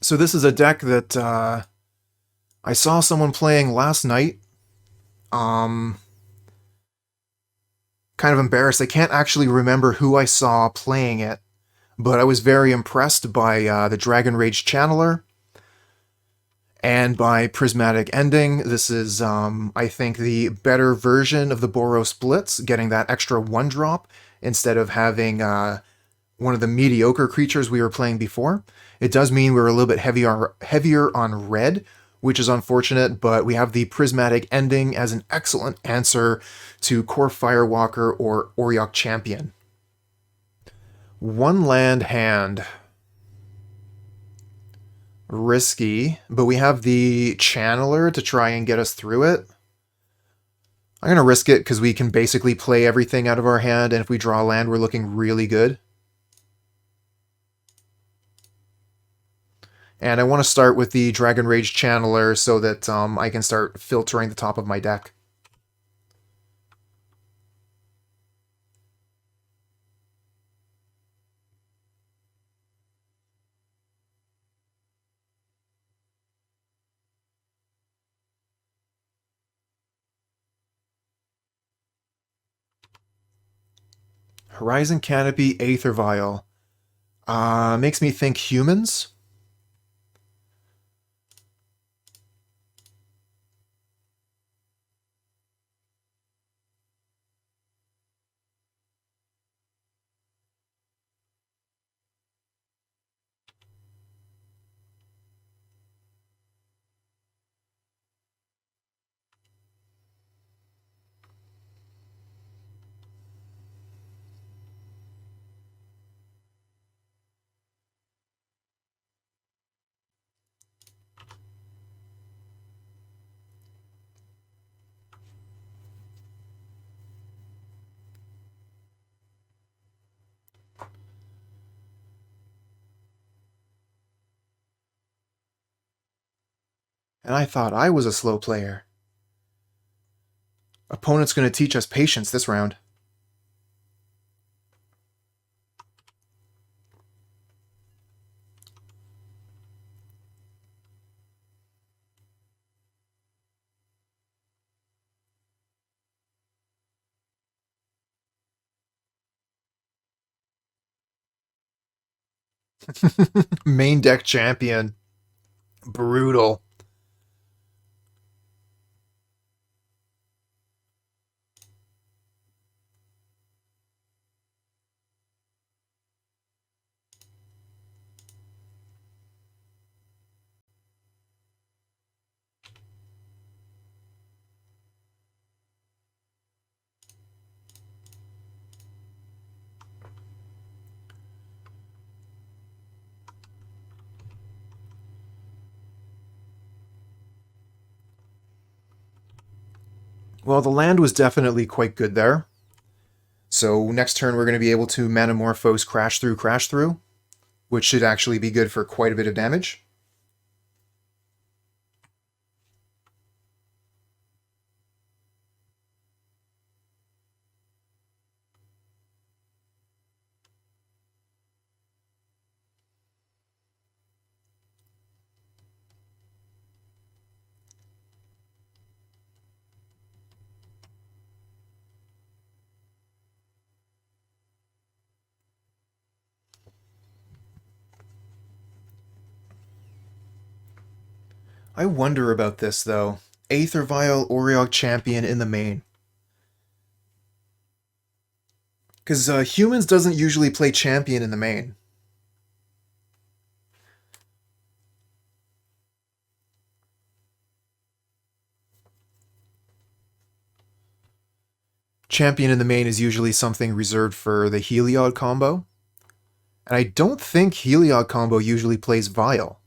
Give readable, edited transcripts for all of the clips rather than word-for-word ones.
So this is a deck that I saw someone playing last night. Um, Kind of embarrassed. I can't actually remember who I saw playing it, but I was very impressed by the Dragon Rage Channeler and by Prismatic Ending. This is, I think, the better version of the Boros Blitz, getting that extra 1-drop instead of having one of the mediocre creatures we were playing before. It does mean we're a little bit heavier on red, which is unfortunate, but we have the Prismatic Ending as an excellent answer to Kor Firewalker or Auriok Champion. One land hand. Risky, but we have the Channeler to try and get us through it. I'm going to risk it because we can basically play everything out of our hand, and if we draw land, we're looking really good. And I want to start with the Dragon Rage Channeler so that I can start filtering the top of my deck. Horizon Canopy, Aether Vial. Makes me think humans. And I thought I was a slow player. Opponent's going to teach us patience this round. Main deck champion. Brutal. Well, the land was definitely quite good there. So next turn we're going to be able to Manamorphose Crash Through, which should actually be good for quite a bit of damage. I wonder about this, though. Aether Vial, Auriok Champion in the main. Because humans doesn't usually play champion in the main. Champion in the main is usually something reserved for the Heliod combo. And I don't think Heliod combo usually plays Vial.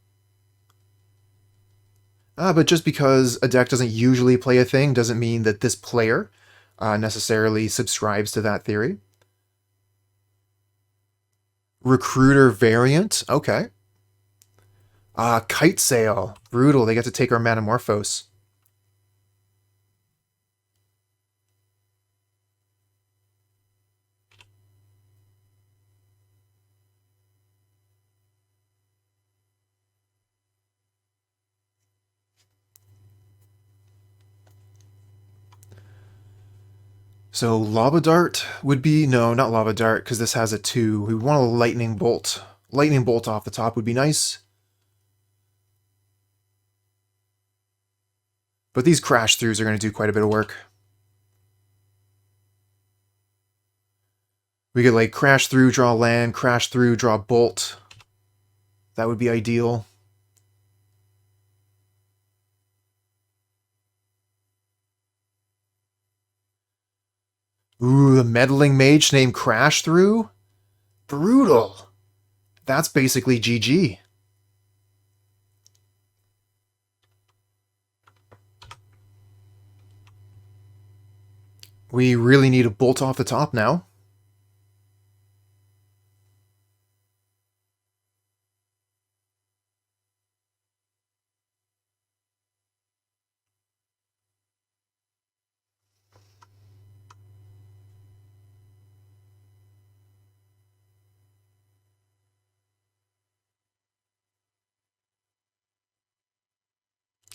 But just because a deck doesn't usually play a thing doesn't mean that this player necessarily subscribes to that theory. Recruiter variant, okay. Kite Sail, brutal, they get to take our Manamorphose. So Lava Dart would be... No, not Lava Dart, because this has a 2. We want a Lightning Bolt. Lightning Bolt off the top would be nice. But these crash throughs are going to do quite a bit of work. We could like crash through, draw land, crash through, draw bolt. That would be ideal. Ooh, the meddling mage named Crash Through? Brutal. That's basically GG. We really need a bolt off the top now.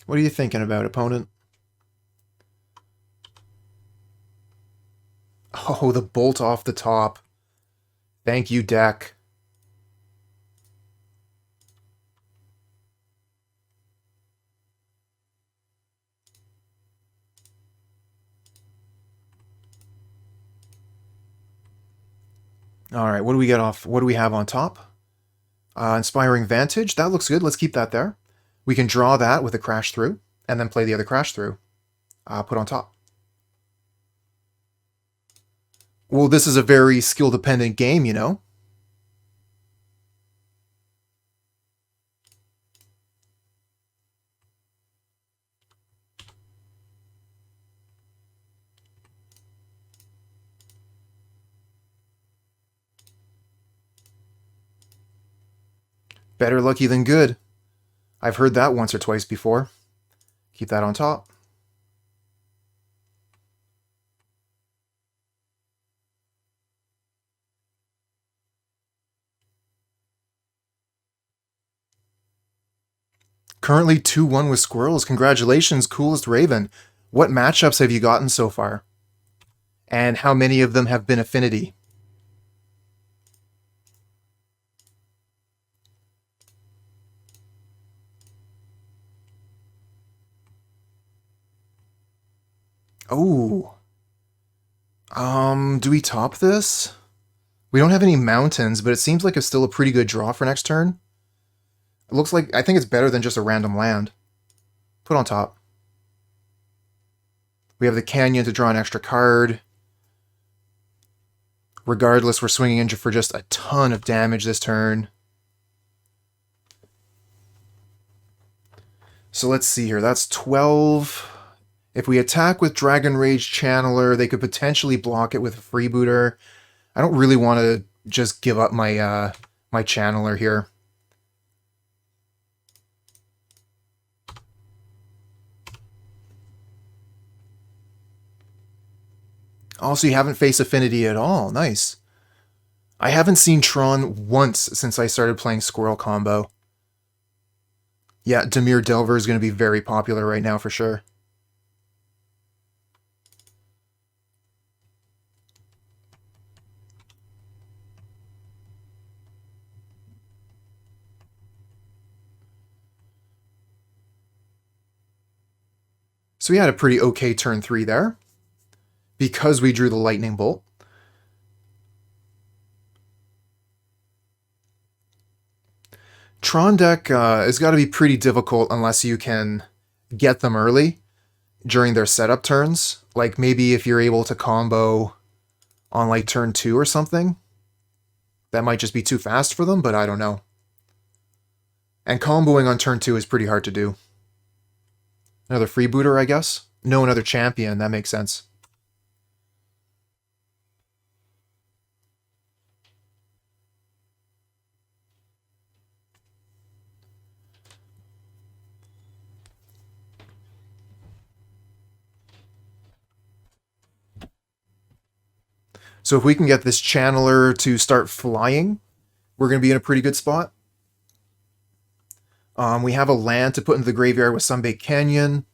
What are you thinking about, opponent? Oh, the bolt off the top. Thank you, deck. All right, what do we get off? What do we have on top? Inspiring Vantage. That looks good. Let's keep that there. We can draw that with a crash through, and then play the other crash through. Put on top. Well, this is a very skill-dependent game, you know? Better lucky than good. I've heard that once or twice before. Keep that on top. Currently 2-1 with Squirrels. Congratulations, Coolest Raven. What matchups have you gotten so far? And how many of them have been Affinity? Oh. Do we top this? We don't have any mountains, but it seems like it's still a pretty good draw for next turn. It looks like, I think it's better than just a random land. Put on top. We have the Canyon to draw an extra card. Regardless, we're swinging in for just a ton of damage this turn. So let's see here. That's 12. If we attack with Dragon Rage Channeler, they could potentially block it with a Freebooter. I don't really want to just give up my my Channeler here. Also, you haven't faced Affinity at all. Nice. I haven't seen Tron once since I started playing Squirrel Combo. Yeah, Dimir Delver is going to be very popular right now for sure. So we had a pretty okay turn 3 there, because we drew the Lightning Bolt. Tron deck has got to be pretty difficult unless you can get them early during their setup turns. Like maybe if you're able to combo on like turn 2 or something. That might just be too fast for them, but I don't know. And comboing on turn 2 is pretty hard to do. Another freebooter, I guess? No, another champion. That makes sense. So if we can get this Channeler to start flying, we're going to be in a pretty good spot. We have a land to put into the graveyard with Sunbaked Canyon.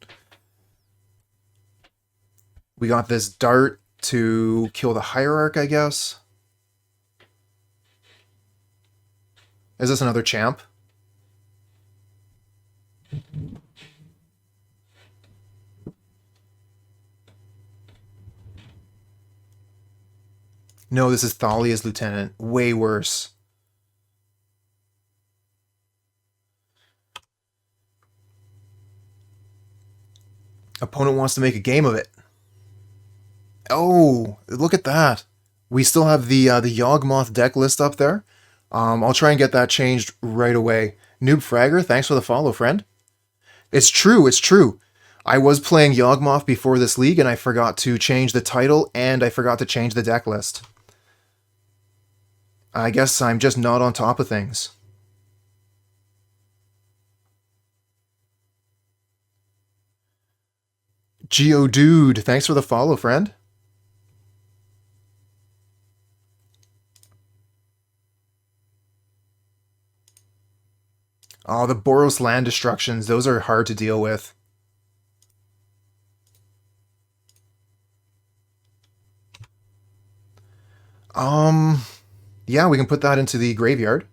We got this Dart to kill the Hierarch, I guess. Is this another champ? No, this is Thalia's lieutenant. Way worse. Opponent wants to make a game of it. Oh, look at that. We still have the Yawgmoth deck list up there. I'll try and get that changed right away. Noob Fragger, thanks for the follow, friend. It's true, it's true. I was playing Yawgmoth before this league, and I forgot to change the title, and I forgot to change the deck list. I guess I'm just not on top of things. Geodude, thanks for the follow, friend. Oh, the Boros land destructions, those are hard to deal with. Yeah, we can put that into the graveyard.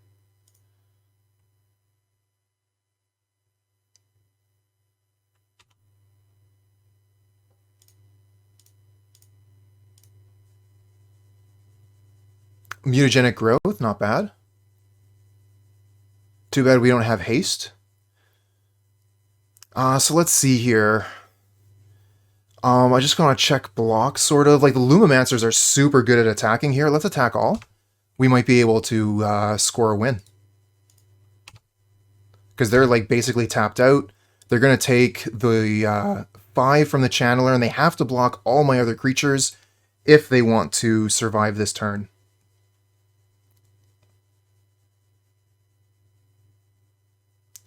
Mutagenic Growth, not bad. Too bad we don't have haste. So let's see here. I just want to check blocks, sort of. Like, the Lumimancers are super good at attacking here. Let's attack all. We might be able to score a win. Because they're, like, basically tapped out. They're going to take the 5 from the Channeler, and they have to block all my other creatures if they want to survive this turn.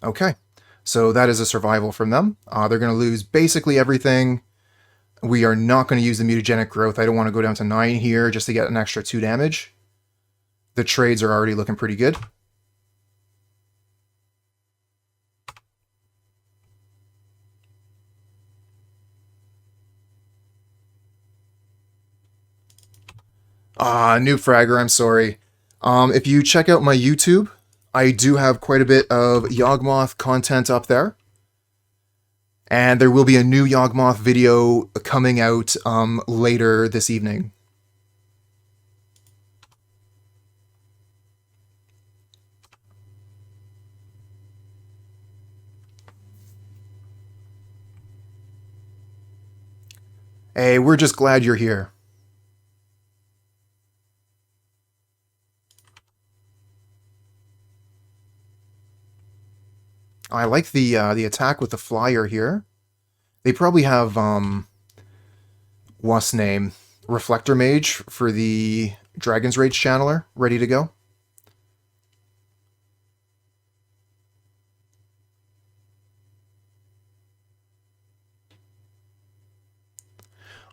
Okay, so that is a survival from them. They're going to lose basically everything. We are not going to use the Mutagenic Growth. I don't want to go down to 9 here just to get an extra 2 damage. The trades are already looking pretty good. Noob Fragger, I'm sorry. If you check out my YouTube, I do have quite a bit of Yawgmoth content up there. And there will be a new Yawgmoth video coming out later this evening. Hey, we're just glad you're here. I like the attack with the flyer here. They probably have what's name? Reflector Mage for the Dragon's Rage Channeler ready to go.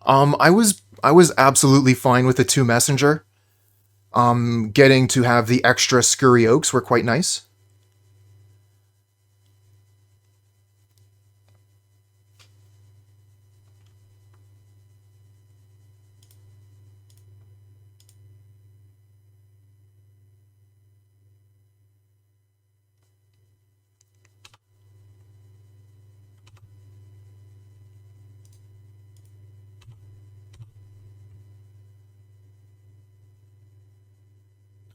I was absolutely fine with the 2 Messenger. Getting to have the extra Scurry Oaks were quite nice.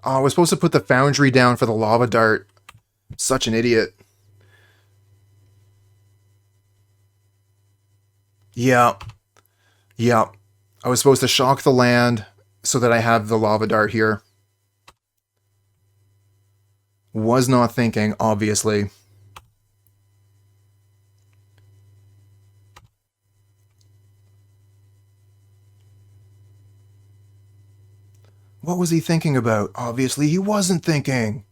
Oh, I was supposed to put the Foundry down for the Lava Dart. Such an idiot. Yeah. Yeah. I was supposed to shock the land so that I have the Lava Dart here. Was not thinking, obviously. What was he thinking about? Obviously, he wasn't thinking.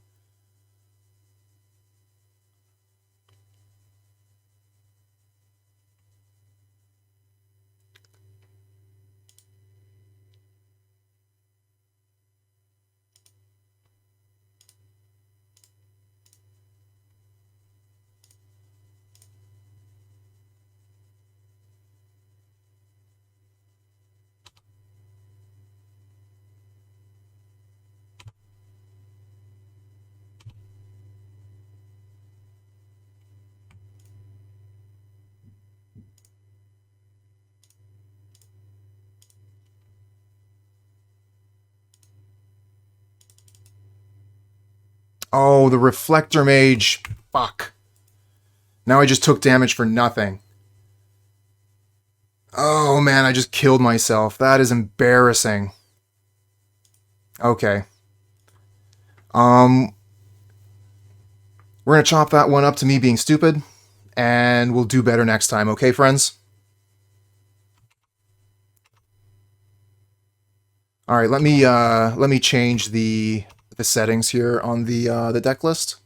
Oh, the Reflector Mage. Fuck. Now I just took damage for nothing. Oh man, I just killed myself. That is embarrassing. Okay. We're gonna chop that one up to me being stupid, and we'll do better next time, okay, friends? Alright, let me change the settings here on the deck list.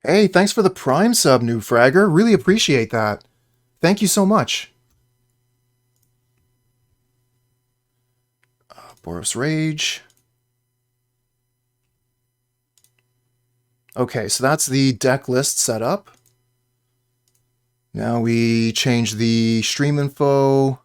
Hey, thanks for the Prime sub, New Fragger. Really appreciate that. Thank you so much. Boros Rage. Okay, so that's the deck list set up. Now we change the stream info.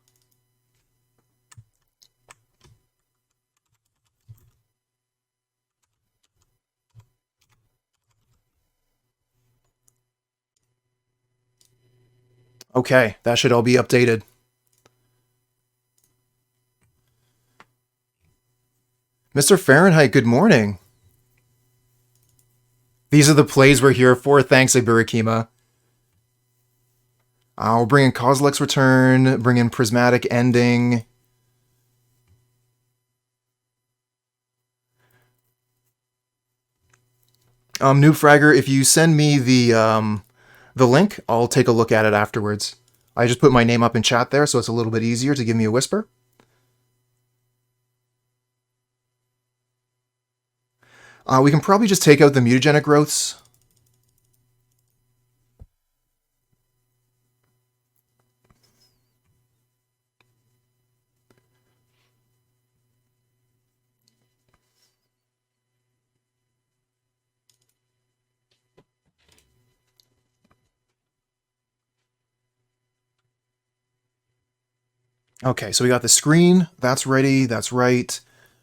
Okay, that should all be updated. Mr. Fahrenheit, good morning. These are the plays we're here for. Thanks, Iburakima. I'll bring in Kozilek's Return, bring in Prismatic Ending. New Fragger, if you send me the link, I'll take a look at it afterwards. I just put my name up in chat there, so it's a little bit easier to give me a whisper. We can probably just take out the Mutagenic Growths. Okay, so we got the screen. That's ready. That's right.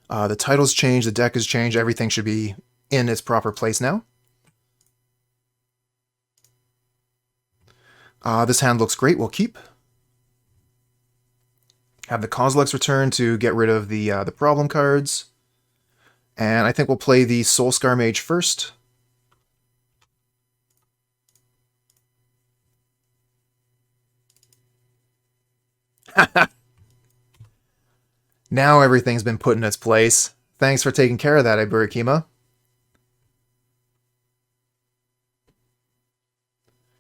The title's changed. The deck has changed. Everything should be in its proper place now. This hand looks great. We'll keep. Have the Kozilek's Return to get rid of the problem cards. And I think we'll play the Soul-Scar Mage first. Now everything's been put in its place. Thanks for taking care of that, Iburakima.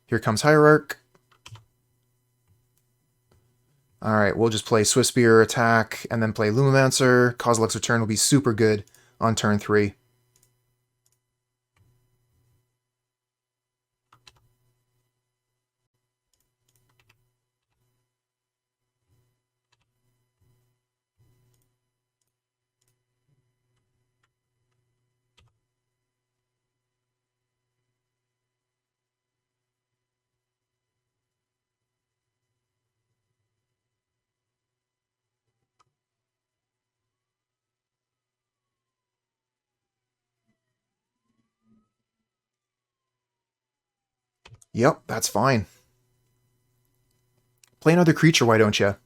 Here comes Hierarch. Alright, we'll just play Swiftspear attack, and then play Lumimancer. Kozilek's Return will be super good on turn 3. Yep, that's fine. Play another creature, why don't you?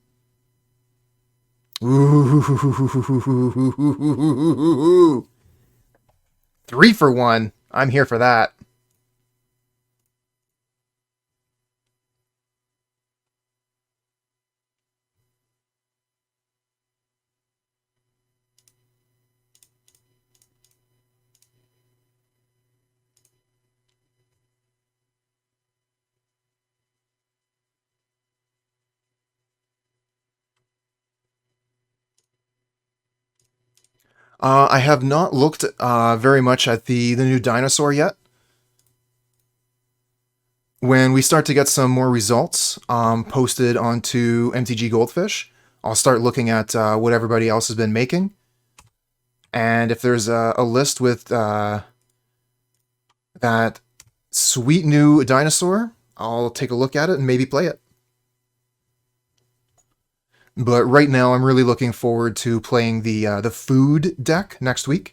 Ooh. 3 for 1. I'm here for that. I have not looked very much at the new dinosaur yet. When we start to get some more results posted onto MTG Goldfish, I'll start looking at what everybody else has been making. And if there's a list with that sweet new dinosaur, I'll take a look at it and maybe play it. But right now, I'm really looking forward to playing the food deck next week.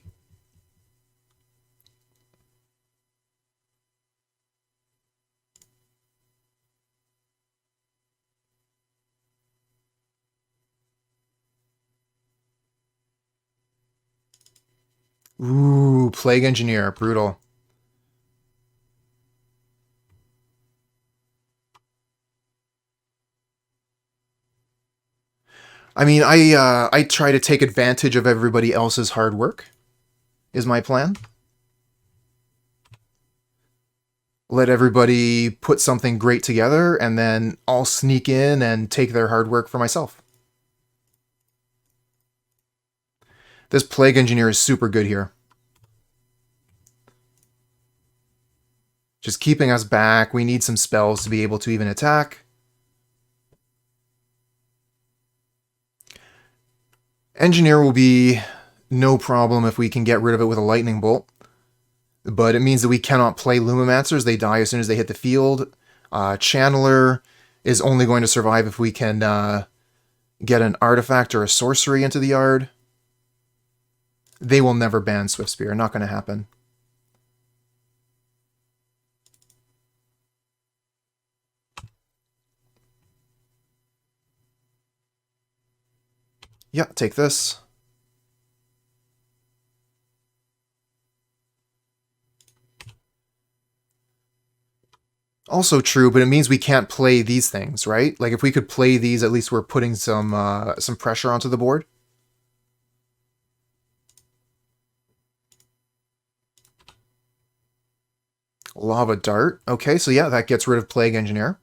Ooh, Plague Engineer, brutal. I mean, I try to take advantage of everybody else's hard work, is my plan. Let everybody put something great together, and then I'll sneak in and take their hard work for myself. This Plague Engineer is super good here. Just keeping us back. We need some spells to be able to even attack. Engineer will be no problem if we can get rid of it with a lightning bolt. But it means that we cannot play Lumimancers. They die as soon as they hit the field. Channeler is only going to survive if we can get an artifact or a sorcery into the yard. They will never ban Swiftspear. Not going to happen. Yeah, take this. Also true, but it means we can't play these things, right? Like, if we could play these, at least we're putting some pressure onto the board. Lava Dart. Okay, so yeah, that gets rid of Plague Engineer.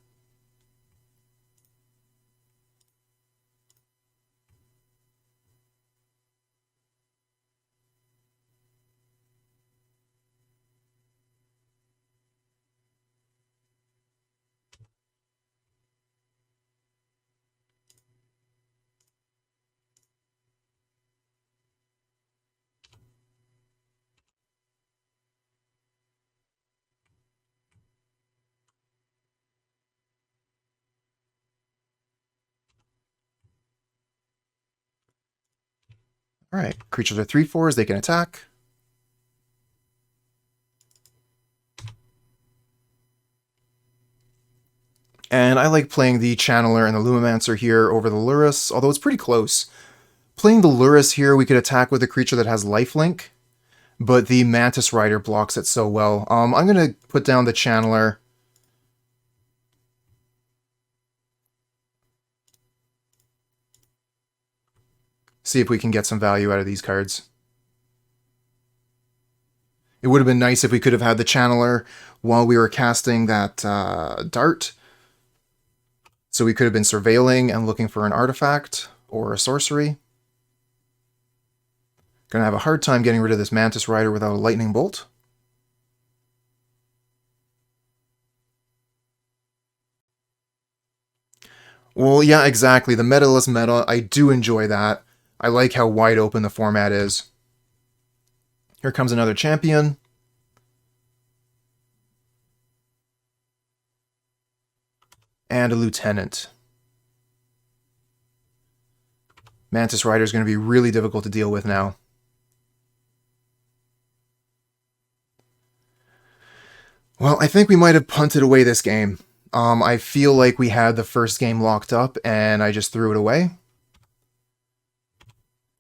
Alright, creatures are 3/4s, they can attack. And I like playing the Channeler and the Lumimancer here over the Lurrus, although it's pretty close. Playing the Lurrus here, we could attack with a creature that has lifelink, but the Mantis Rider blocks it so well. I'm going to put down the Channeler. See if we can get some value out of these cards. It would have been nice if we could have had the Channeler while we were casting that dart. So we could have been surveilling and looking for an artifact or a sorcery. Gonna have a hard time getting rid of this Mantis Rider without a lightning bolt. Well, yeah, exactly. The metaless meta, I do enjoy that. I like how wide open the format is. Here comes another champion. And a lieutenant. Mantis Rider is going to be really difficult to deal with now. Well, I think we might have punted away this game. I feel like we had the first game locked up, and I just threw it away.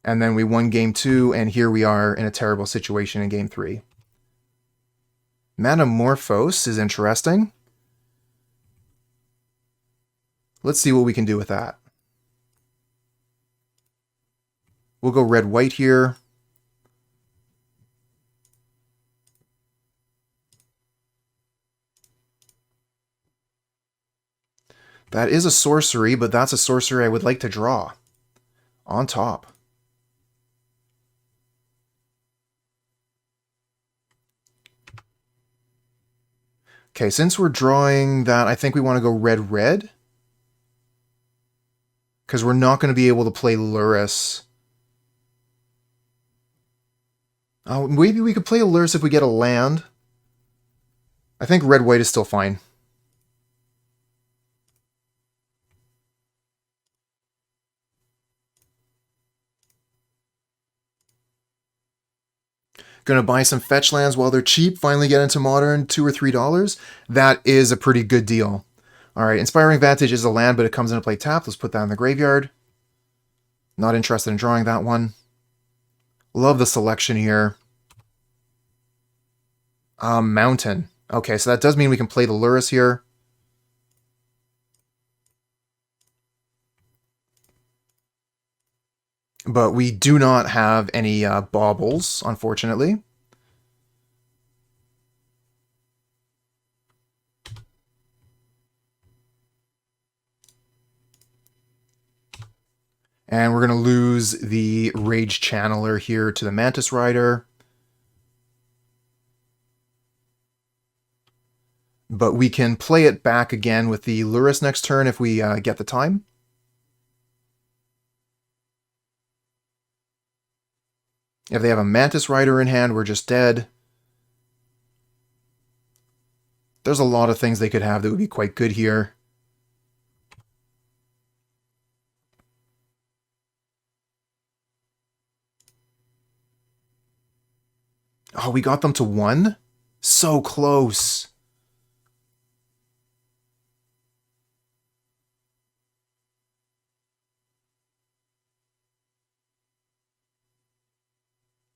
And then we won game 2, and here we are in a terrible situation in game 3. Manamorphose is interesting. Let's see what we can do with that. We'll go red-white here. That is a sorcery, but that's a sorcery I would like to draw. On top. Okay, since we're drawing that, I think we want to go red-red. Because we're not going to be able to play Lurrus. Oh, maybe we could play a Lurrus if we get a land. I think red-white is still fine. Gonna buy some fetch lands while they're cheap, finally get into Modern, $2 or $3. That is a pretty good deal. Alright, Inspiring Vantage is a land, but it comes into play tapped. Let's put that in the graveyard. Not interested in drawing that one. Love the selection here. Mountain. Okay, so that does mean we can play the Lurrus here. But we do not have any baubles, unfortunately. And we're going to lose the Rage Channeler here to the Mantis Rider. But we can play it back again with the Lurrus next turn if we get the time. If they have a Mantis Rider in hand, we're just dead. There's a lot of things they could have that would be quite good here. Oh, we got them to 1? So close.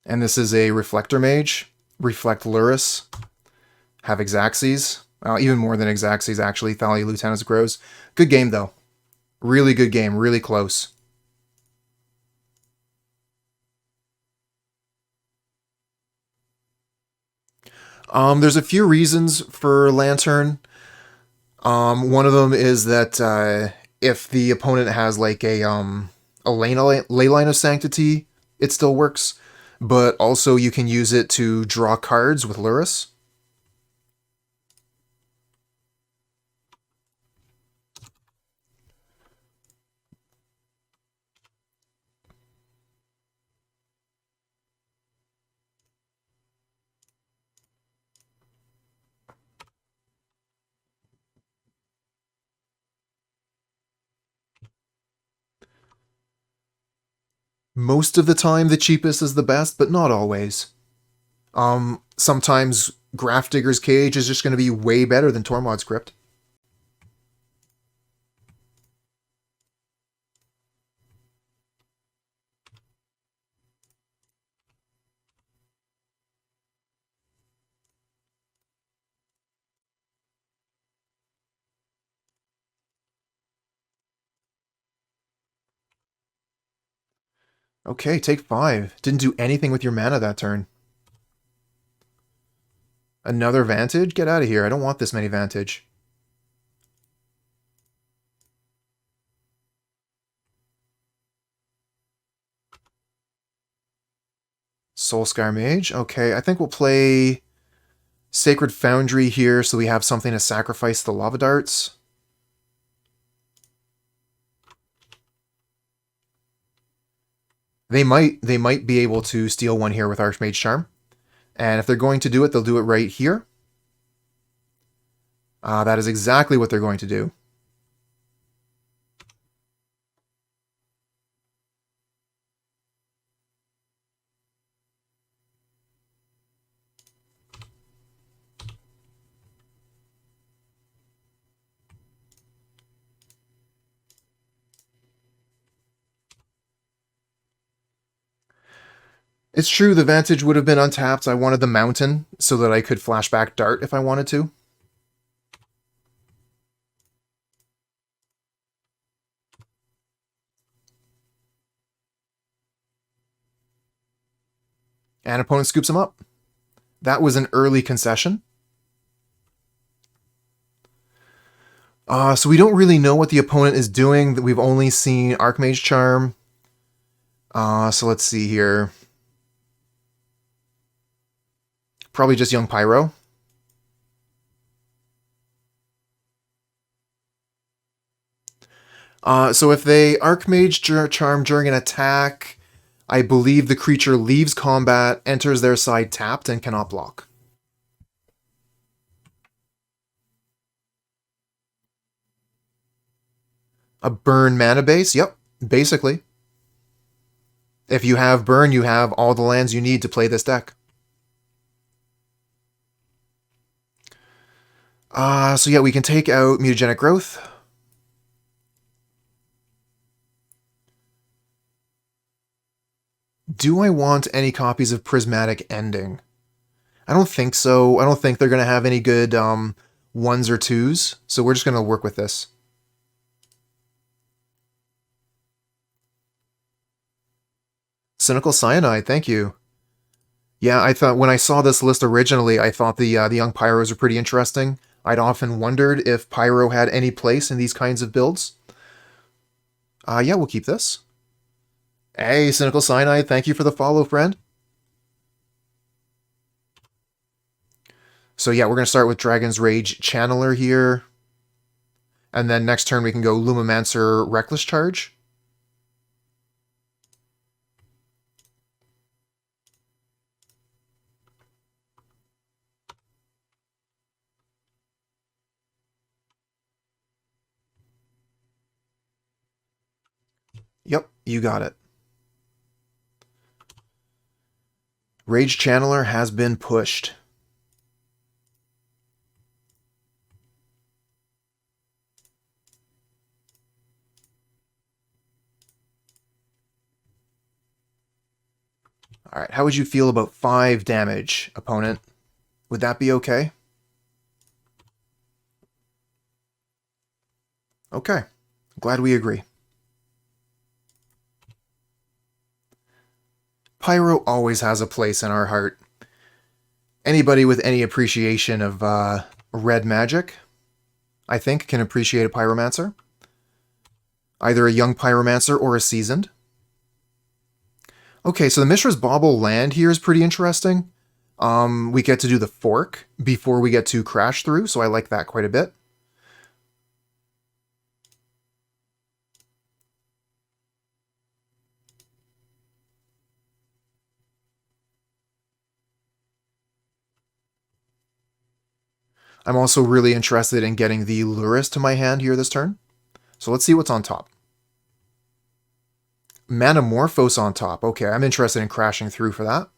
And this is a Reflector Mage. Reflect Lurrus. Have Exaxes. Even more than Exaxes, actually. Thalia Lieutenant's Grows. Good game, though. Really good game. Really close. There's a few reasons for Lantern. One of them is that if the opponent has like a ley line of sanctity, it still works. But also you can use it to draw cards with Lurrus. Most of the time, the cheapest is the best, but not always. Sometimes Grafdigger's Cage is just going to be way better than Tormod's Crypt. Okay, take 5. Didn't do anything with your mana that turn. Another Vantage? Get out of here. I don't want this many Vantage. Soul-Scar Mage. Okay, I think we'll play Sacred Foundry here so we have something to sacrifice the Lava Darts. They might be able to steal one here with Archmage Charm. And if they're going to do it, they'll do it right here. That is exactly what they're going to do. It's true, the Vantage would have been untapped. I wanted the Mountain so that I could flashback Dart if I wanted to. And opponent scoops him up. That was an early concession. So we don't really know what the opponent is doing. We've only seen Archmage Charm. So let's see here. Probably just Young Pyro. So if they Archmage Charm during an attack, I believe the creature leaves combat, enters their side tapped, and cannot block. A burn mana base? Yep, basically. If you have burn, you have all the lands you need to play this deck. So yeah, we can take out Mutagenic Growth. Do I want any copies of Prismatic Ending? I don't think so. I don't think they're going to have any good ones or twos, so we're just going to work with this. Cynical Cyanide, thank you. Yeah, I thought when I saw this list originally, I thought the Young Pyros were pretty interesting. I'd often wondered if Pyro had any place in these kinds of builds. Yeah, we'll keep this. Hey, Cynical Cyanide, thank you for the follow, friend. So yeah, we're going to start with Dragon's Rage Channeler here. And then next turn we can go Lumimancer Reckless Charge. Yep, you got it. Rage Channeler has been pushed. Alright, how would you feel about 5 damage, opponent? Would that be okay? Okay, glad we agree. Pyro always has a place in our heart. Anybody with any appreciation of red magic, I think, can appreciate a Pyromancer. Either a young Pyromancer or a seasoned. Okay, so the Mishra's Bauble land here is pretty interesting. We get to do the fork before we get to crash through, so I like that quite a bit. I'm also really interested in getting the Lurrus to my hand here this turn. So let's see what's on top. Manamorphose on top. Okay, I'm interested in crashing through for that.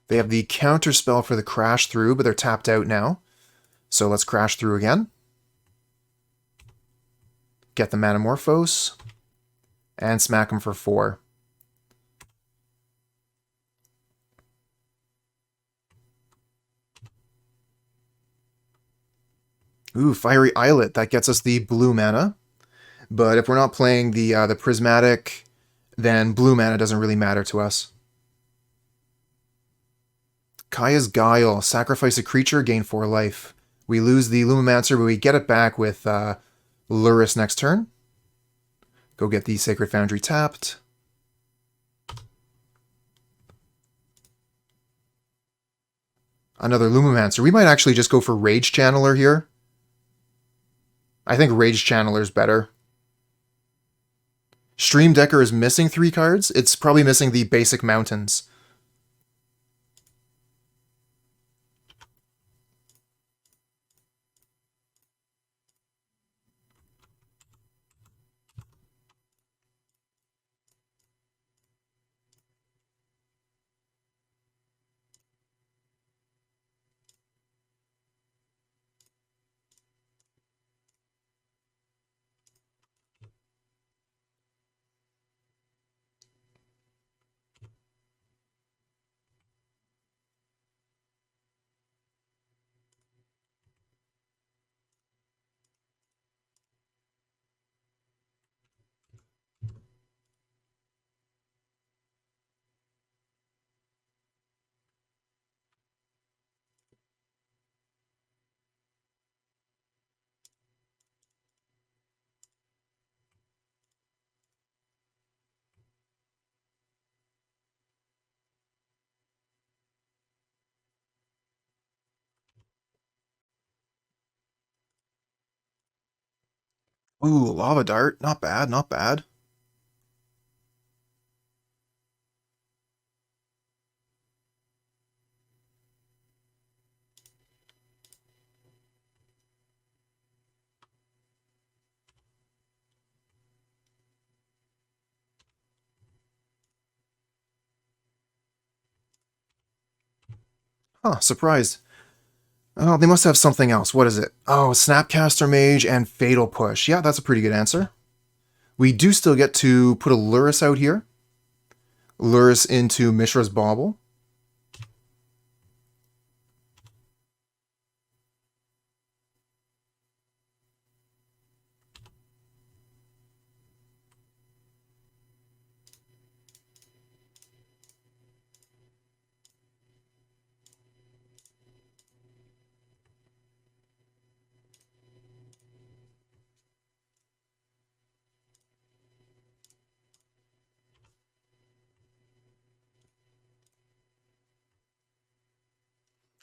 They have the counter spell for the crash through, but they're tapped out now. So let's crash through again. Get the Manamorphose. And smack them for 4. Ooh, Fiery Islet. That gets us the blue mana. But if we're not playing the Prismatic, then blue mana doesn't really matter to us. Kaya's Guile. Sacrifice a creature, gain 4 life. We lose the Lumimancer, but we get it back with Lurrus next turn. Go get the Sacred Foundry tapped. Another Lumimancer. We might actually just go for Rage Channeler here. I think Rage Channeler's better. Stream Decker is missing 3 cards. It's probably missing the basic mountains. Ooh, Lava Dart. Not bad, not bad. Huh, surprised. Oh, they must have something else. What is it? Oh, Snapcaster Mage and Fatal Push. Yeah, that's a pretty good answer. We do still get to put a Lurrus out here. Lurrus into Mishra's Bauble.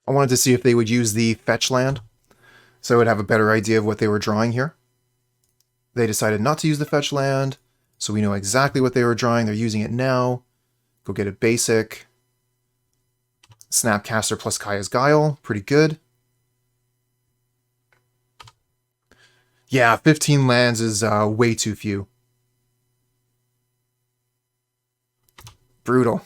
I wanted to see if they would use the fetch land, so I would have a better idea of what they were drawing here. They decided not to use the fetch land, so we know exactly what they were drawing. They're using it now. Go get a basic. Snapcaster plus Kaya's Guile. Pretty good. Yeah, 15 lands is way too few. Brutal.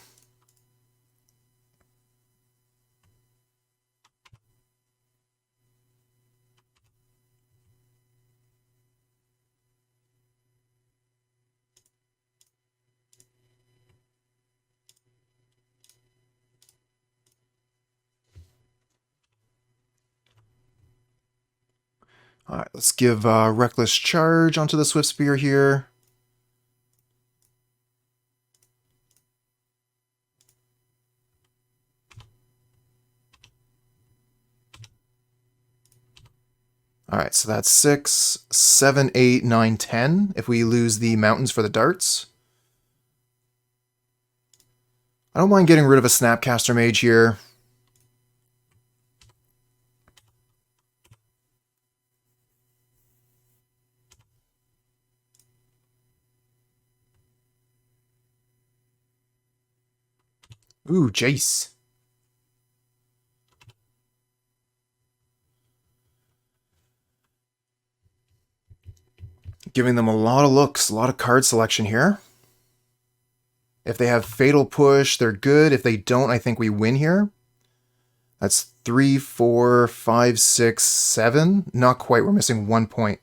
All right, let's give Reckless Charge onto the Swiftspear here. All right, so that's 6, 7, 8, 9, 10 if we lose the mountains for the darts. I don't mind getting rid of a Snapcaster Mage here. Ooh, Jace. Giving them a lot of looks, a lot of card selection here. If they have Fatal Push, they're good. If they don't, I think we win here. That's 3, 4, 5, 6, 7. Not quite. We're missing 1 point.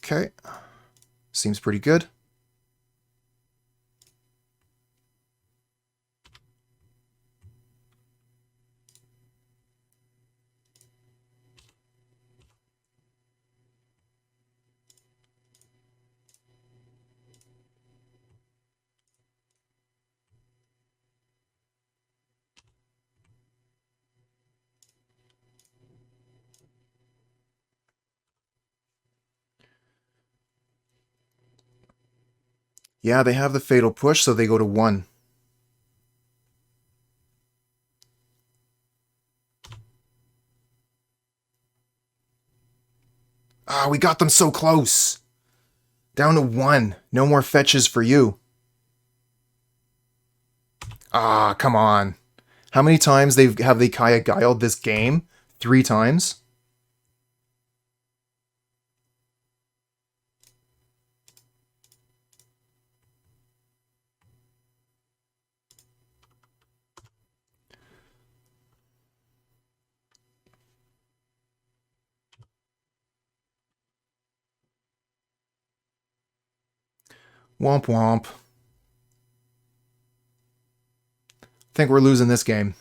Okay. Seems pretty good. Yeah, they have the Fatal Push, so they go to 1. Ah, we got them so close. Down to 1. No more fetches for you. Ah, come on. How many times have they Kaya Guiled this game? 3 times? Womp womp. Think we're losing this game.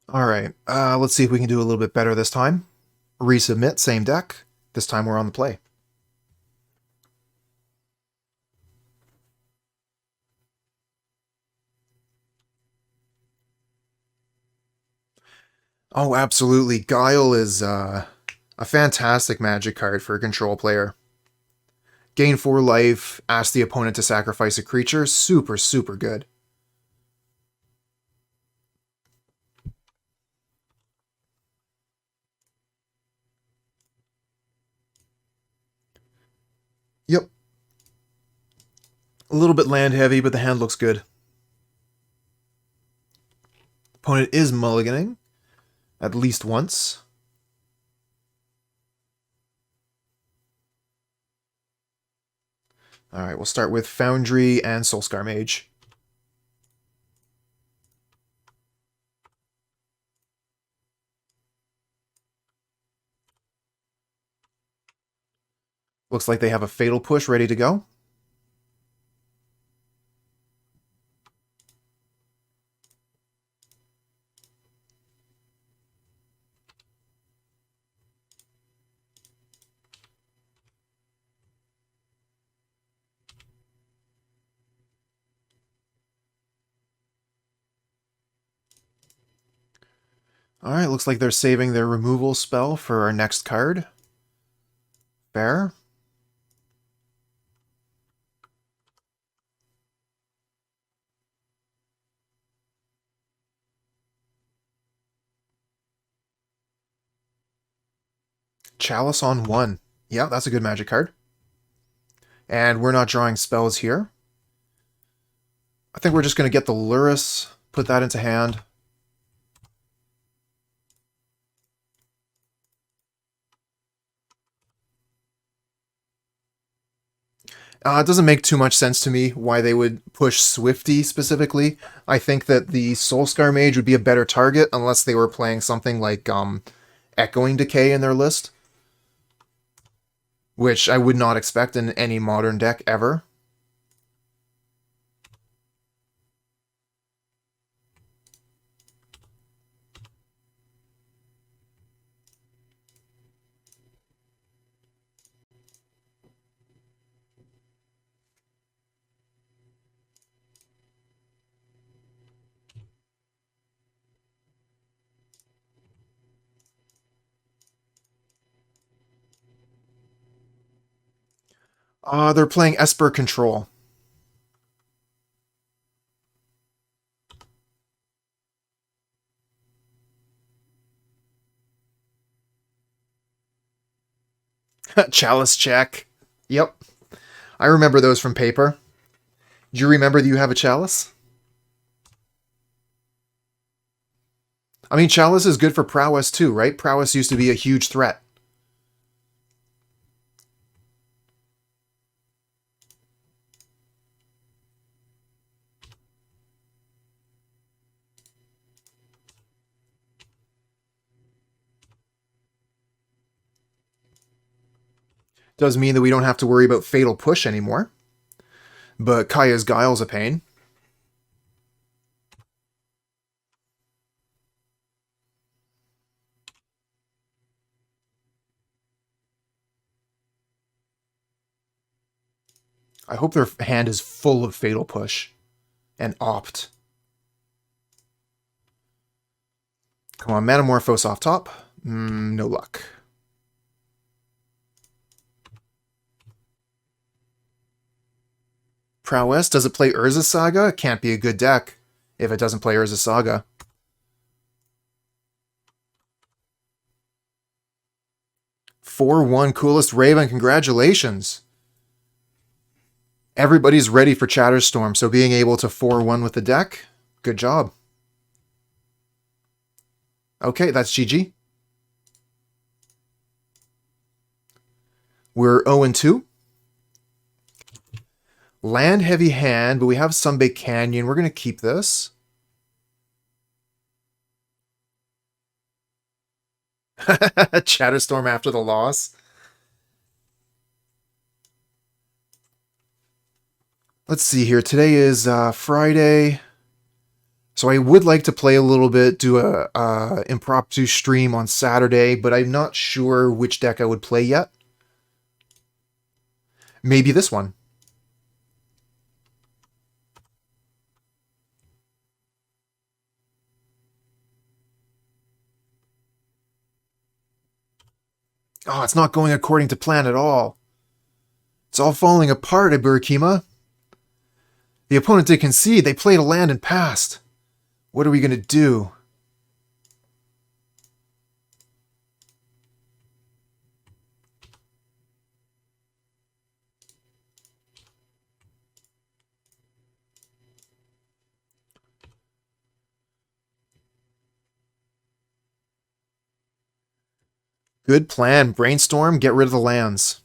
Alright, let's see if we can do a little bit better this time. Resubmit, same deck. This time we're on the play. Oh, absolutely. Guile is a fantastic magic card for a control player. Gain 4 life, ask the opponent to sacrifice a creature. Super, super good. Yep. A little bit land heavy, but the hand looks good. Opponent is mulliganing at least once. Alright, we'll start with Foundry and Soul-Scar Mage. Looks like they have a Fatal Push ready to go. Alright, looks like they're saving their removal spell for our next card. Fair. Chalice on 1. Yeah, that's a good magic card. And we're not drawing spells here. I think we're just going to get the Lurrus, put that into hand. It doesn't make too much sense to me why they would push Swifty specifically. I think that the Soul-Scar Mage would be a better target unless they were playing something like Echoing Decay in their list, which I would not expect in any modern deck ever. They're playing Esper Control. Chalice check. Yep. I remember those from paper. Do you remember that you have a Chalice? I mean, Chalice is good for Prowess too, right? Prowess used to be a huge threat. Does mean that we don't have to worry about Fatal Push anymore. But Kaya's Guile's a pain. I hope their hand is full of Fatal Push and Opt. Come on, Manamorphose off top. No luck. Prowess, does it play Urza Saga? It can't be a good deck if it doesn't play Urza Saga. "4-1 Coolest Raven, congratulations. Everybody's ready for Chatterstorm, so being able to 4-1 with the deck, good job. Okay, that's GG. We're 0-2. Land heavy hand, but we have Sunbaked Canyon. We're going to keep this. Chatterstorm after the loss. Let's see here. Today is Friday. So I would like to play a little bit, do a impromptu stream on Saturday, but I'm not sure which deck I would play yet. Maybe this one. Oh, it's not going according to plan at all. It's all falling apart, Iburakima. The opponent did concede. They played a land and passed. What are we going to do? Good plan. Brainstorm, get rid of the lands.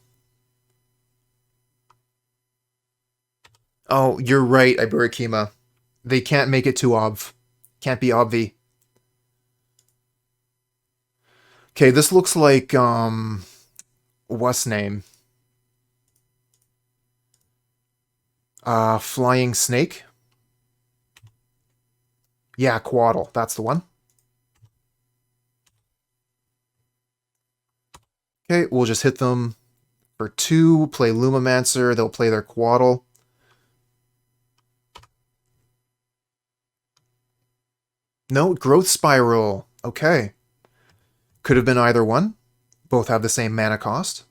Oh, you're right, Iburakima. They can't make it too obv. Can't be obvi. Okay, this looks like, what's name? Flying Snake? Yeah, Quaddle. That's the one. Okay, we'll just hit them for 2, play Lumimancer, they'll play their Quaddle. No, Growth Spiral. Okay. Could have been either one. Both have the same mana cost.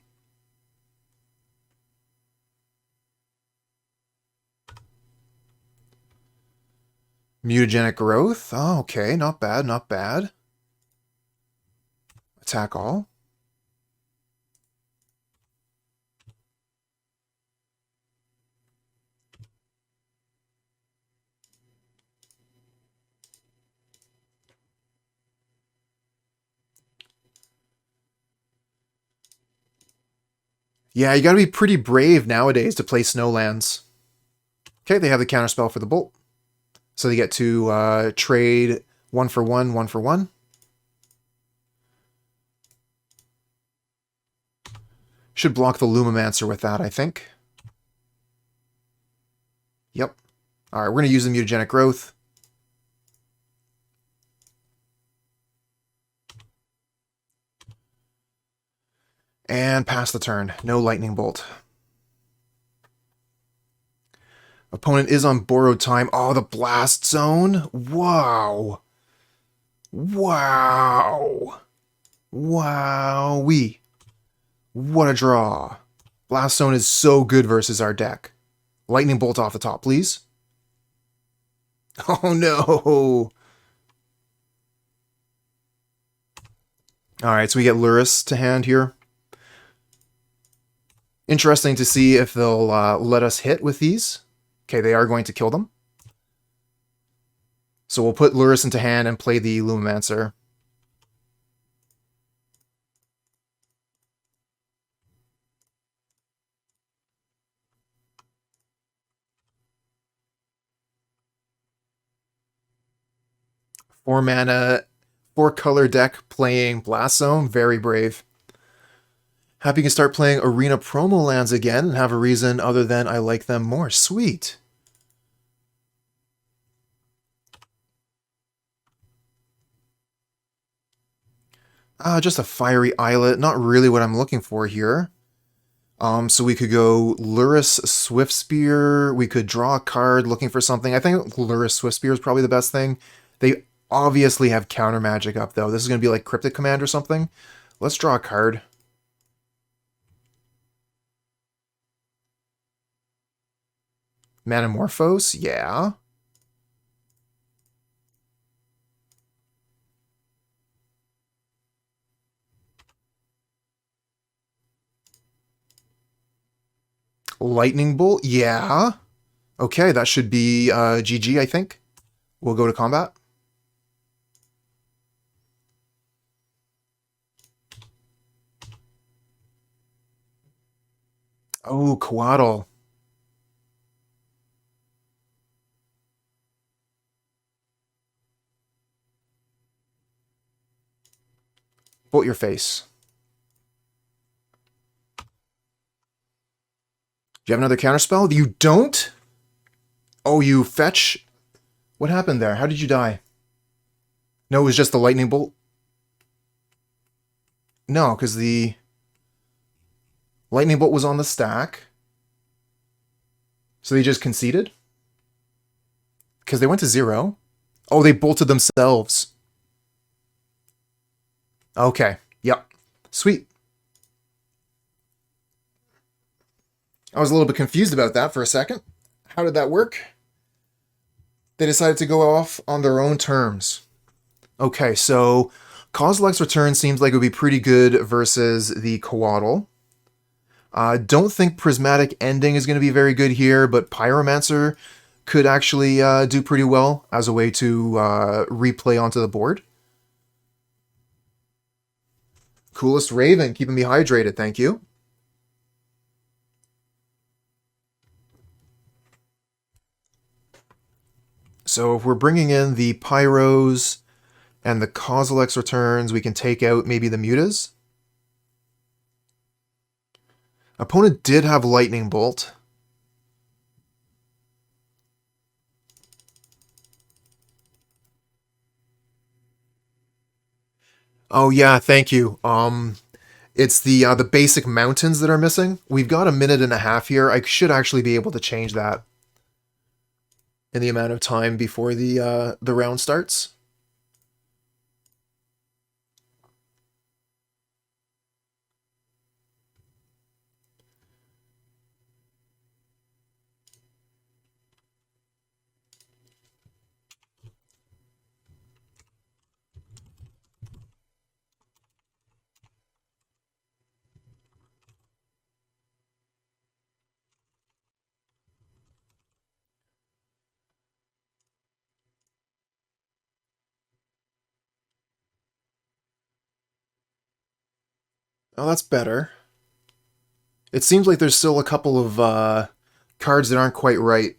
Mutagenic Growth. Oh, okay, not bad, not bad. Attack all. Yeah, you gotta be pretty brave nowadays to play Snowlands. Okay, they have the counterspell for the Bolt. So they get to trade 1 for 1, 1 for 1. Should block the Lumimancer with that, I think. Yep. Alright, we're going to use the Mutagenic Growth. And pass the turn. No Lightning Bolt. Opponent is on borrowed time. Oh, the Blast Zone? Wow. Wow. Wowee. What a draw. Blast Zone is so good versus our deck. Lightning Bolt off the top, please. Oh, no. Alright, so we get Lurrus to hand here. Interesting to see if they'll let us hit with these. Okay, they are going to kill them. So we'll put Lurrus into hand and play the Lumimancer. Four mana, 4-color deck playing Blast Zone. Very brave. Happy you can start playing Arena promo lands again and have a reason other than I like them more. Sweet. Just a Fiery Islet. Not really what I'm looking for here. So we could go Lurrus Swiftspear. We could draw a card looking for something. I think Lurrus Swiftspear is probably the best thing. They obviously have counter magic up, though. This is going to be like Cryptic Command or something. Let's draw a card. Manamorphose, yeah. Lightning Bolt, yeah. Okay, that should be GG, I think. We'll go to combat. Oh, Quaddle. Bolt your face. Do you have another counterspell? You don't? Oh, you fetch? What happened there? How did you die? No, it was just the lightning bolt? No, because the lightning bolt was on the stack. So they just conceded? Because they went to 0. Oh, they bolted themselves. Okay, yep. Sweet. I was a little bit confused about that for a second. How did that work? They decided to go off on their own terms. Okay, so Kozilek's return seems like it would be pretty good versus the Quaddle. Don't think Prismatic Ending is going to be very good here, but Pyromancer could actually do pretty well as a way to replay onto the board. Coolest Raven, keeping me hydrated, thank you. So if we're bringing in the Pyros and the Kozilek's returns, we can take out maybe the Mutas. Opponent did have Lightning Bolt. Oh yeah, thank you. It's the basic mountains that are missing. We've got a minute and a half here. I should actually be able to change that in the amount of time before the round starts. Oh, that's better. It seems like there's still a couple of cards that aren't quite right.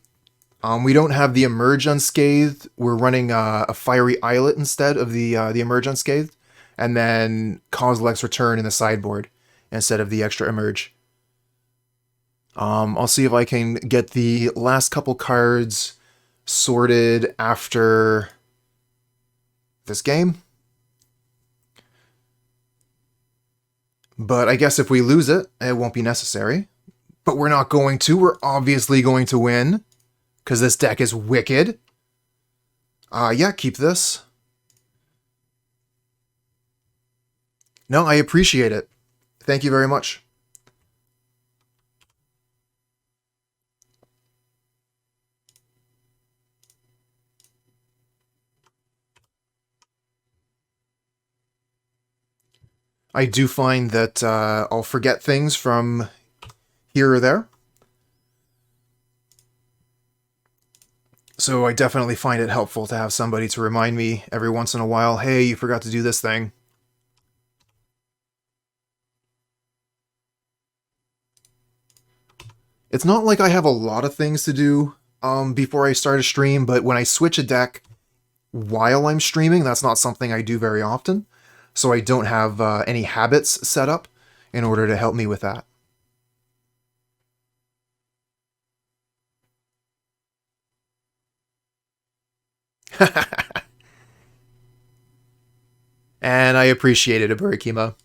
We don't have the Emerge Unscathed. We're running a Fiery Islet instead of the Emerge Unscathed. And then Kozilek's Return in the sideboard instead of the extra Emerge. I'll see if I can get the last couple cards sorted after this game. But I guess if we lose it, it won't be necessary. But we're not going to. We're obviously going to win. Because this deck is wicked. Yeah, keep this. No, I appreciate it. Thank you very much. I do find that I'll forget things from here or there. So I definitely find it helpful to have somebody to remind me every once in a while, hey, you forgot to do this thing. It's not like I have a lot of things to do before I start a stream, but when I switch a deck while I'm streaming, that's not something I do very often. So I don't have any habits set up in order to help me with that. And I appreciate it, Aburikima.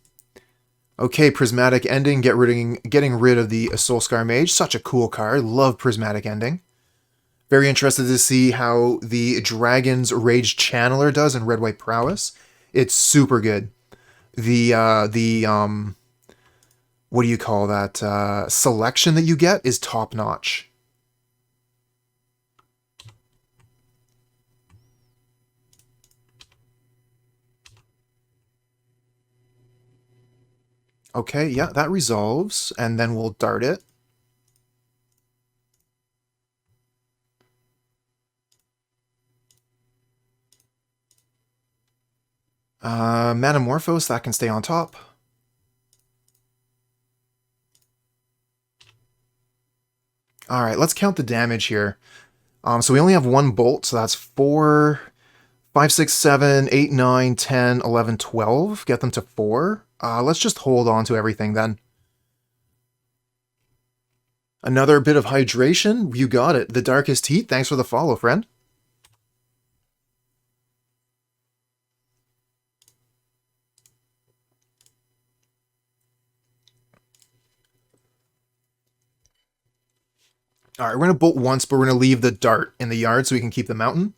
Okay, Prismatic Ending, getting rid of the Soul-Scar Mage. Such a cool card. Love Prismatic Ending. Very interested to see how the Dragon's Rage Channeler does in Red-White Prowess. It's super good. The what do you call that? Selection that you get is top-notch. Okay, yeah, that resolves, and then we'll dart it. Manamorphose, that can stay on top. Alright, let's count the damage here. So we only have one bolt, so that's 4, 5, 6, 7, 8, 9, 10, 11, 12. Get them to 4. Let's just hold on to everything then. Another bit of hydration. You got it. The Darkest Heat. Thanks for the follow, friend. Alright, we're going to bolt once, but we're going to leave the dart in the yard so we can keep the mountain.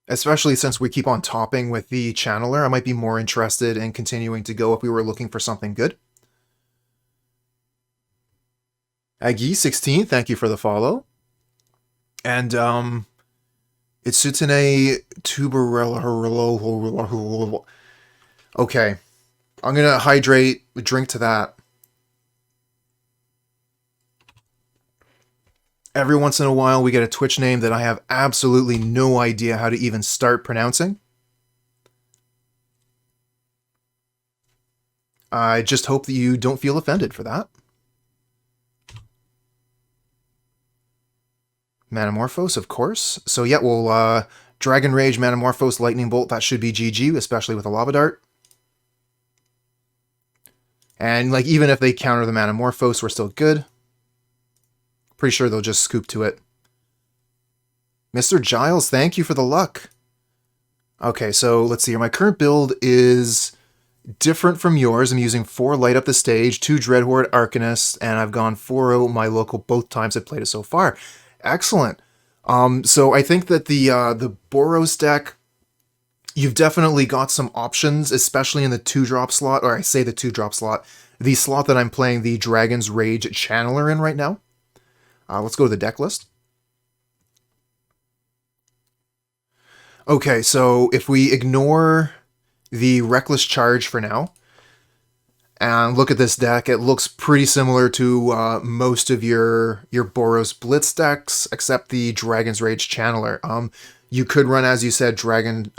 Especially since we keep on topping with the Channeler, I might be more interested in continuing to go if we were looking for something good. Aggie16, thank you for the follow. And, Itsutene Tuberella. Okay. I'm gonna hydrate, drink to that. Every once in a while, we get a Twitch name that I have absolutely no idea how to even start pronouncing. I just hope that you don't feel offended for that. Manamorphose, of course. So yeah, we'll Dragon Rage, Manamorphose, Lightning Bolt, that should be GG, especially with a Lava Dart. And like even if they counter the Manamorphose, we're still good. Pretty sure they'll just scoop to it. Mr. Giles, thank you for the luck. Okay, so let's see here. My current build is different from yours. I'm using 4 Light Up the Stage, 2 Dreadhorde Arcanists, and I've gone 4-0 my local both times I've played it so far. Excellent. So I think that the Boros deck, you've definitely got some options, especially in the 2-drop slot, or I say the 2-drop slot, the slot that I'm playing the Dragon's Rage Channeler in right now. Let's go to the deck list. Okay, so if we ignore the Reckless Charge for now, and look at this deck, it looks pretty similar to most of your Boros Blitz decks, except the Dragon's Rage Channeler. You could run, as you said, Dreadhorde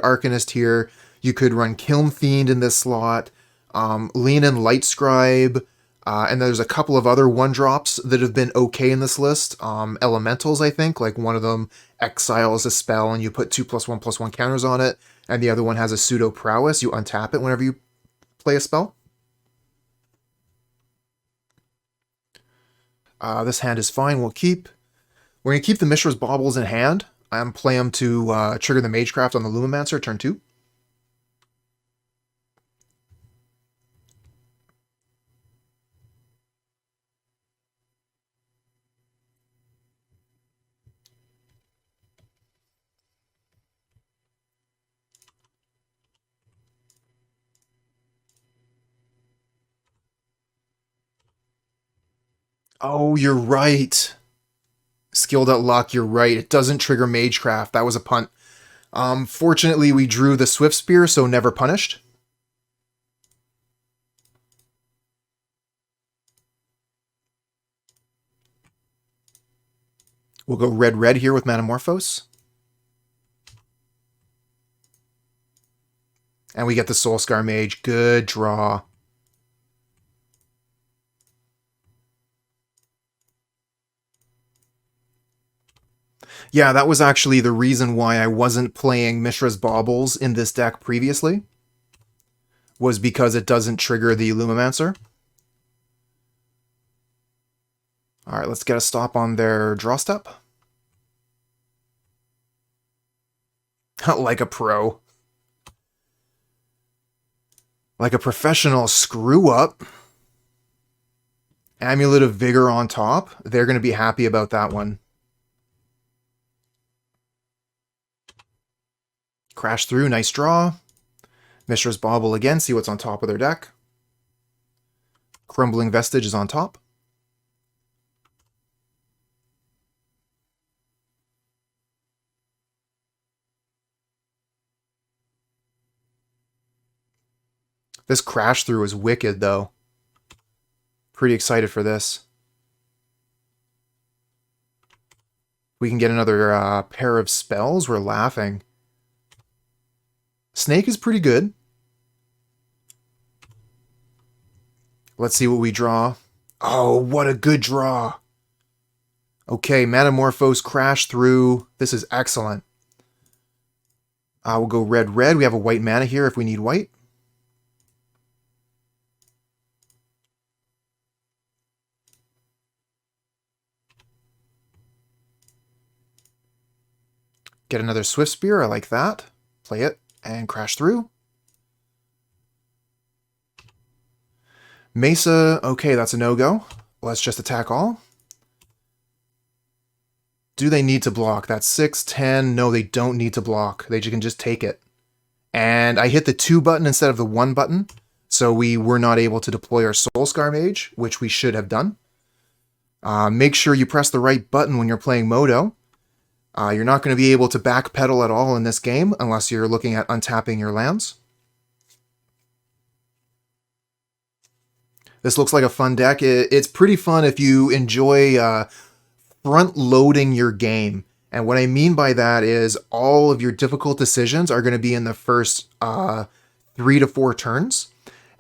Arcanist here. You could run Kiln Fiend in this slot, lean in Light Scribe, and there's a couple of other 1-drops that have been okay in this list. Elementals, I think, like one of them exiles a spell and you put 2+1/+1 counters on it, and the other one has a pseudo prowess. You untap it whenever you play a spell. This hand is fine. We're going to keep the Mishra's Baubles in hand and play them to trigger the Magecraft on the Lumimancer turn 2. Oh, you're right. Skilled at Luck, you're right. It doesn't trigger Magecraft. That was a punt. Fortunately, we drew the Swiftspear, so never punished. We'll go red-red here with Manamorphose. And we get the Soul-Scar Mage. Good draw. Yeah, that was actually the reason why I wasn't playing Mishra's Baubles in this deck previously. Was because it doesn't trigger the Lumimancer. Alright, let's get a stop on their draw step. Like a pro. Like a professional screw-up. Amulet of Vigor on top. They're going to be happy about that one. Crash through, nice draw. Mishra's Bauble again, see what's on top of their deck. Crumbling Vestige is on top. This crash through is wicked, though. Pretty excited for this. We can get another pair of spells. We're laughing. Snake is pretty good. Let's see what we draw. Oh, what a good draw. Okay, Manamorphose, crash through. This is excellent. We'll go red-red. We have a white mana here if we need white. Get another Swiftspear. I like that. Play it and crash through. Mesa. Okay, that's a no-go. Let's just attack all. Do they need to block? That's 6, 10. No, they don't need to block. They can just take it. And I hit the 2 button instead of the 1 button, so we were not able to deploy our Soul-Scar Mage, which we should have done. Make sure you press the right button when you're playing Moto. You're not going to be able to backpedal at all in this game unless you're looking at untapping your lands. This looks like a fun deck. It's pretty fun if you enjoy front-loading your game. And what I mean by that is all of your difficult decisions are going to be in the first 3 to 4 turns.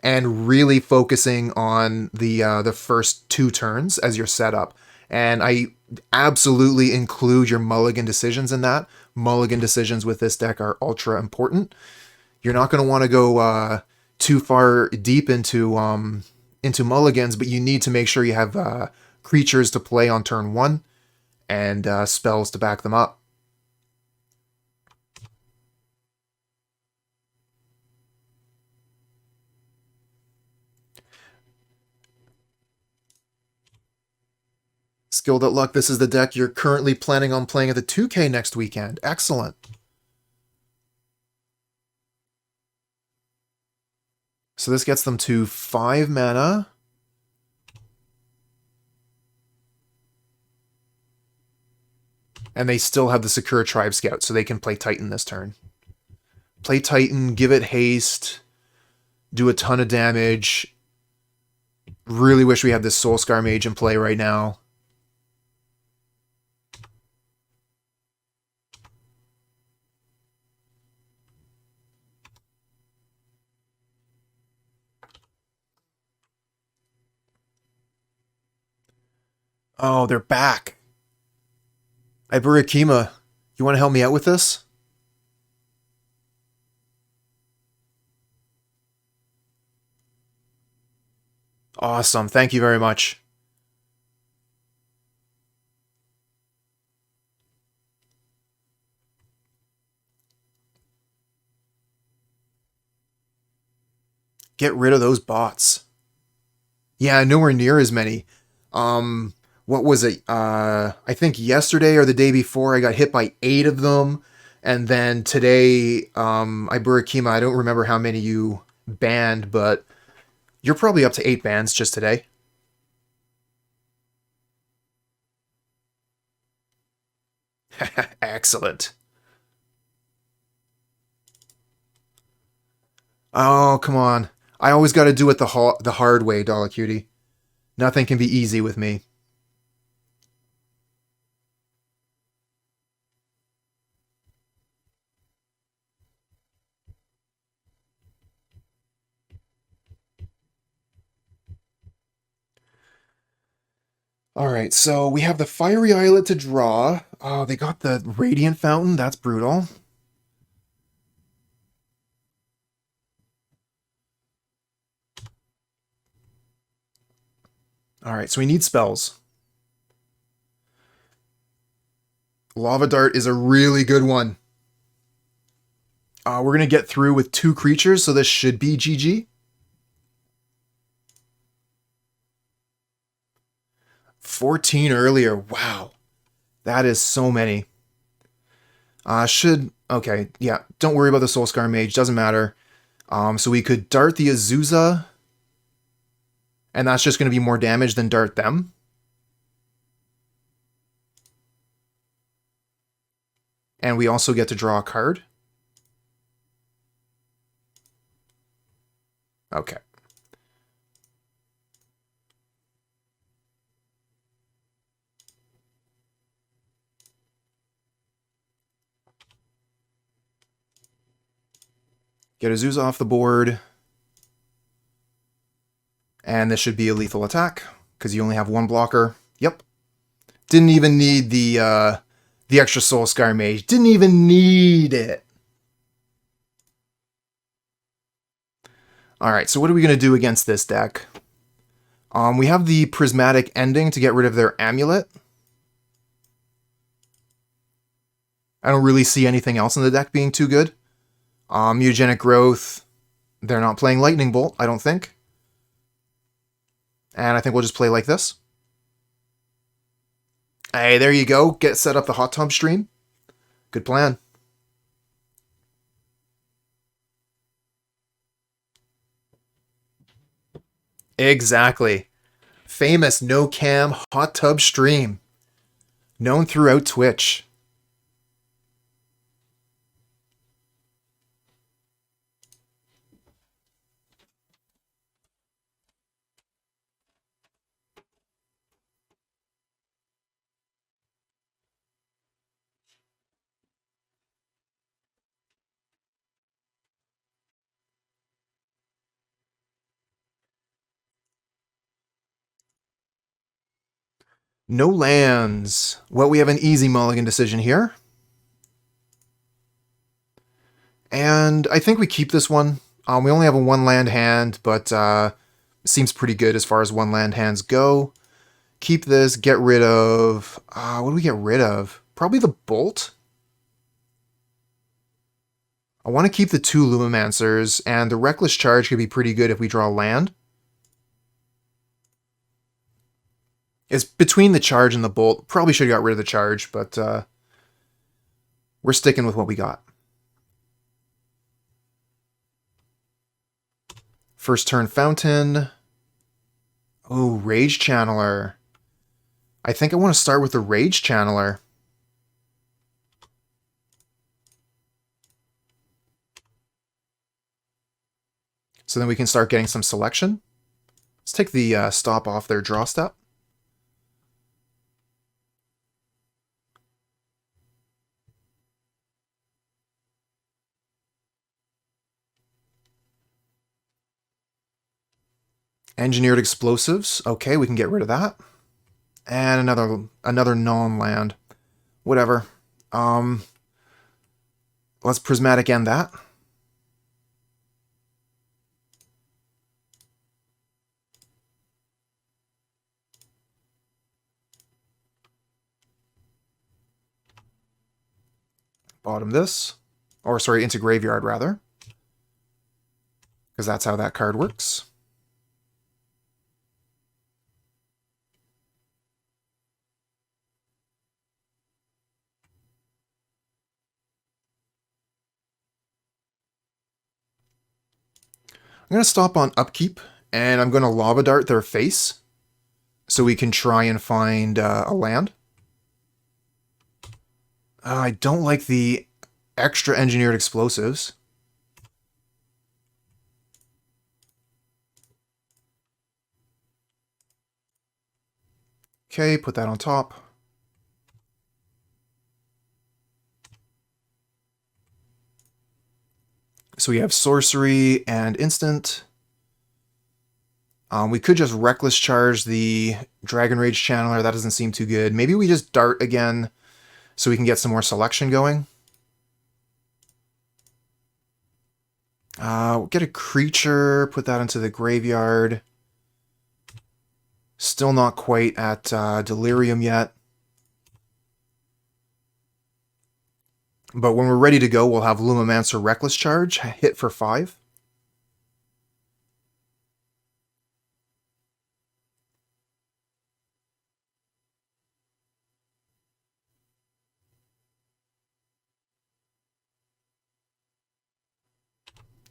and really focusing on the first 2 turns as your setup. And I absolutely include your mulligan decisions in that. Mulligan decisions with this deck are ultra important. You're not going to want to go too far deep into mulligans, but you need to make sure you have creatures to play on turn 1 and spells to back them up. Skilled at Luck, this is the deck you're currently planning on playing at the 2K next weekend. Excellent. So this gets them to 5 mana. And they still have the Secure Tribe Scout, so they can play Titan this turn. Play Titan, give it haste, do a ton of damage. Really wish we had this Soul-Scar Mage in play right now. Oh, they're back. Iburakima, you want to help me out with this? Awesome. Thank you very much. Get rid of those bots. Yeah, nowhere near as many. What was it? I think yesterday or the day before I got hit by 8 of them. And then today, Iburakima, I don't remember how many you banned, but you're probably up to 8 bans just today. Excellent. Oh, come on. I always got to do it the hard way, Dollar Cutie. Nothing can be easy with me. Alright, so we have the Fiery Islet to draw. Oh, they got the Radiant Fountain. That's brutal. Alright, so we need spells. Lava Dart is a really good one. We're going to get through with 2 creatures, so this should be GG. 14 earlier. Wow. That is so many. Okay, yeah. Don't worry about the Soul-Scar Mage. Doesn't matter. So we could dart the Azusa. And that's just going to be more damage than dart them. And we also get to draw a card. Okay. Get Azusa off the board. And this should be a lethal attack, because you only have 1 blocker. Yep. Didn't even need the extra Soul-Scar Mage. Didn't even need it. Alright, so what are we going to do against this deck? We have the Prismatic Ending to get rid of their Amulet. I don't really see anything else in the deck being too good. Mutagenic Growth. They're not playing Lightning Bolt, I don't think. And I think we'll just play like this. Hey, there you go. Get set up the hot tub stream. Good plan. Exactly. Famous no-cam hot tub stream. Known throughout Twitch. No lands. Well, we have an easy mulligan decision here. And I think we keep this one. We only have a 1-land hand, but seems pretty good as far as 1-land hands go. Keep this, get rid of... what do we get rid of? Probably the Bolt? I want to keep the 2 Lumimancers, and the Reckless Charge could be pretty good if we draw land. It's between the Charge and the Bolt. Probably should have got rid of the Charge, but we're sticking with what we got. First turn Fountain. Oh, Rage Channeler. I think I want to start with the Rage Channeler. So then we can start getting some selection. Let's take the stop off their draw step. Engineered Explosives. Okay, we can get rid of that. And another non-land. Whatever. Let's Prismatic End that. Bottom this. Or, sorry, into Graveyard, rather. Because that's how that card works. I'm going to stop on Upkeep, and I'm going to Lava Dart their face, so we can try and find a land. I don't like the extra Engineered Explosives. Okay, put that on top. So we have Sorcery and Instant. We could just Reckless Charge the Dragon Rage Channeler. That doesn't seem too good. Maybe we just Dart again so we can get some more selection going. Get a creature, put that into the graveyard. Still not quite at Delirium yet. But when we're ready to go, we'll have Lumimancer Reckless Charge, hit for 5.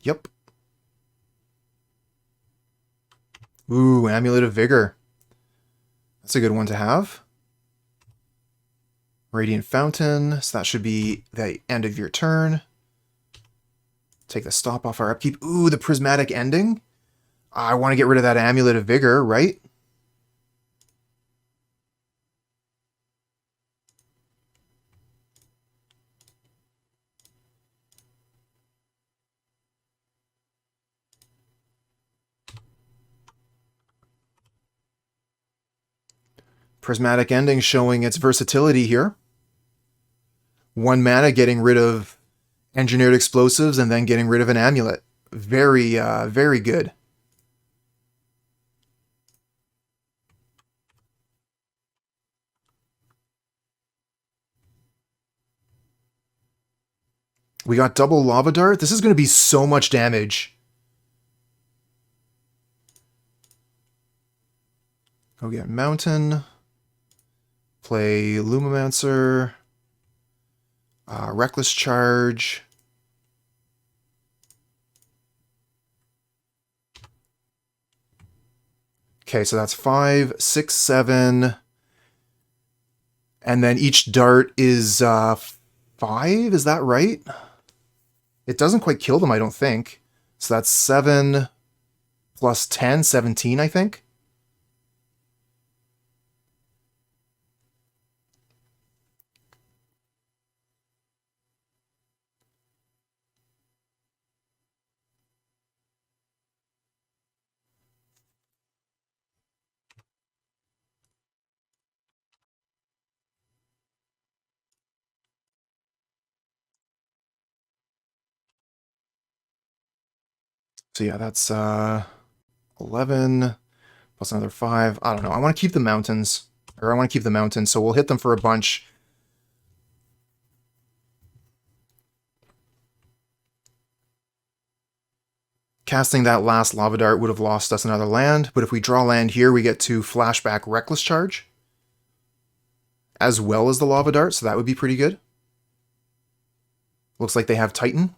Yep. Ooh, Amulet of Vigor. That's a good one to have. Radiant Fountain, so that should be the end of your turn. Take the stop off our upkeep. Ooh, the Prismatic Ending. I want to get rid of that Amulet of Vigor, right? Prismatic Ending showing its versatility here. 1 mana getting rid of Engineered Explosives and then getting rid of an Amulet. Very, very good. We got double Lava Dart. This is going to be so much damage. Go get Mountain. Play Lumimancer. Reckless Charge. Okay, so that's 5, 6, 7. And then each dart is 5, is that right? It doesn't quite kill them, I don't think. So that's 7 plus 10, 17, I think. So yeah, that's 11 plus another 5. I don't know. I want to keep the mountains. Or I want to keep the mountains, so we'll hit them for a bunch. Casting that last Lava Dart would have lost us another land, but if we draw land here, we get to flashback Reckless Charge, as well as the Lava Dart, so that would be pretty good. Looks like they have Titan.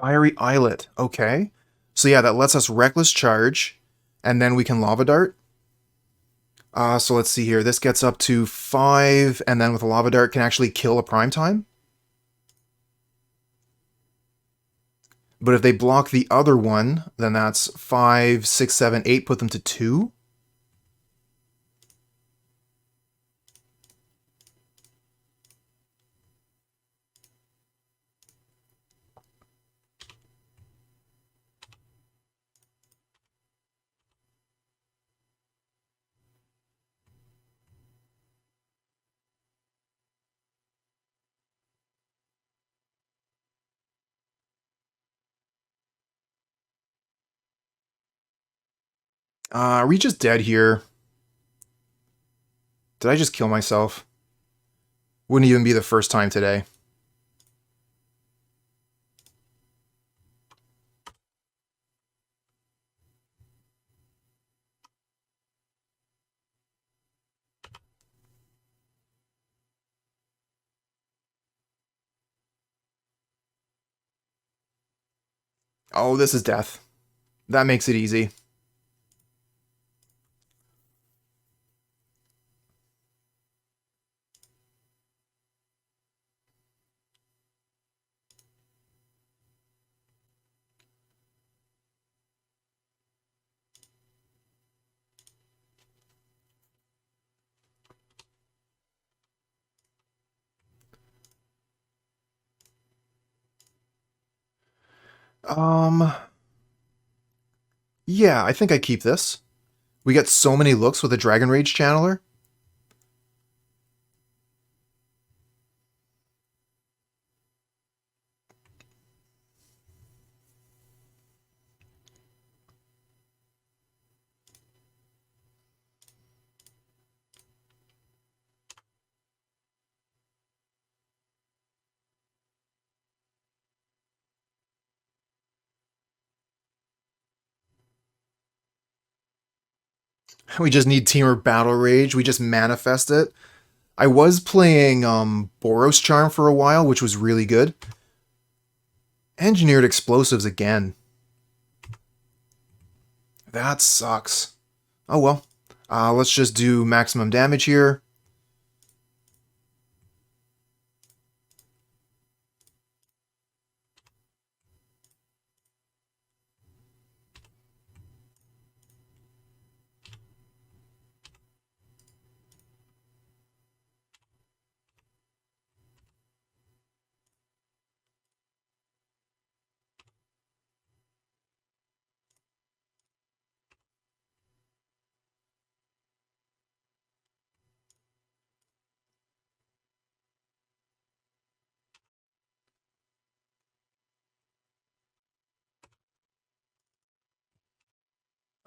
Fiery Islet. Okay. So yeah, that lets us Reckless Charge, and then we can Lava Dart. So let's see here. This gets up to 5, and then with a Lava Dart can actually kill a Primetime. But if they block the other one, then that's 5, 6, 7, 8, put them to 2. Are we just dead here? Did I just kill myself? Wouldn't even be the first time today. Oh, this is death. That makes it easy. Yeah, I think I keep this. We get so many looks with a Dragon Rage Channeler. We just need Teamer Battle Rage. We just manifest it. I was playing Boros Charm for a while, which was really good. Engineered Explosives again. That sucks. Oh well. Let's just do maximum damage here.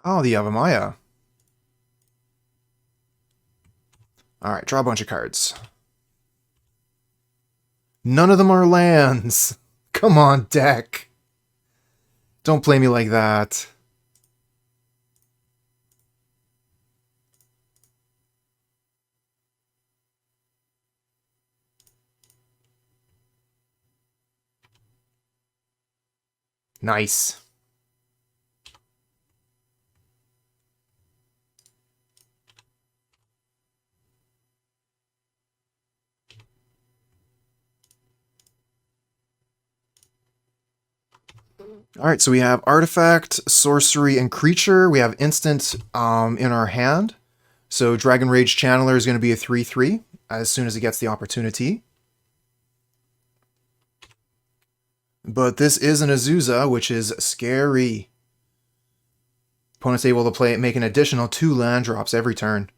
Oh, the Avamaya. Alright, draw a bunch of cards. None of them are lands. Come on, deck. Don't play me like that. Nice. Alright, so we have Artifact, Sorcery, and Creature. We have Instant in our hand. So Dragon Rage Channeler is going to be a 3/3 as soon as it gets the opportunity. But this is an Azusa, which is scary. Opponent's able to make an additional 2 land drops every turn.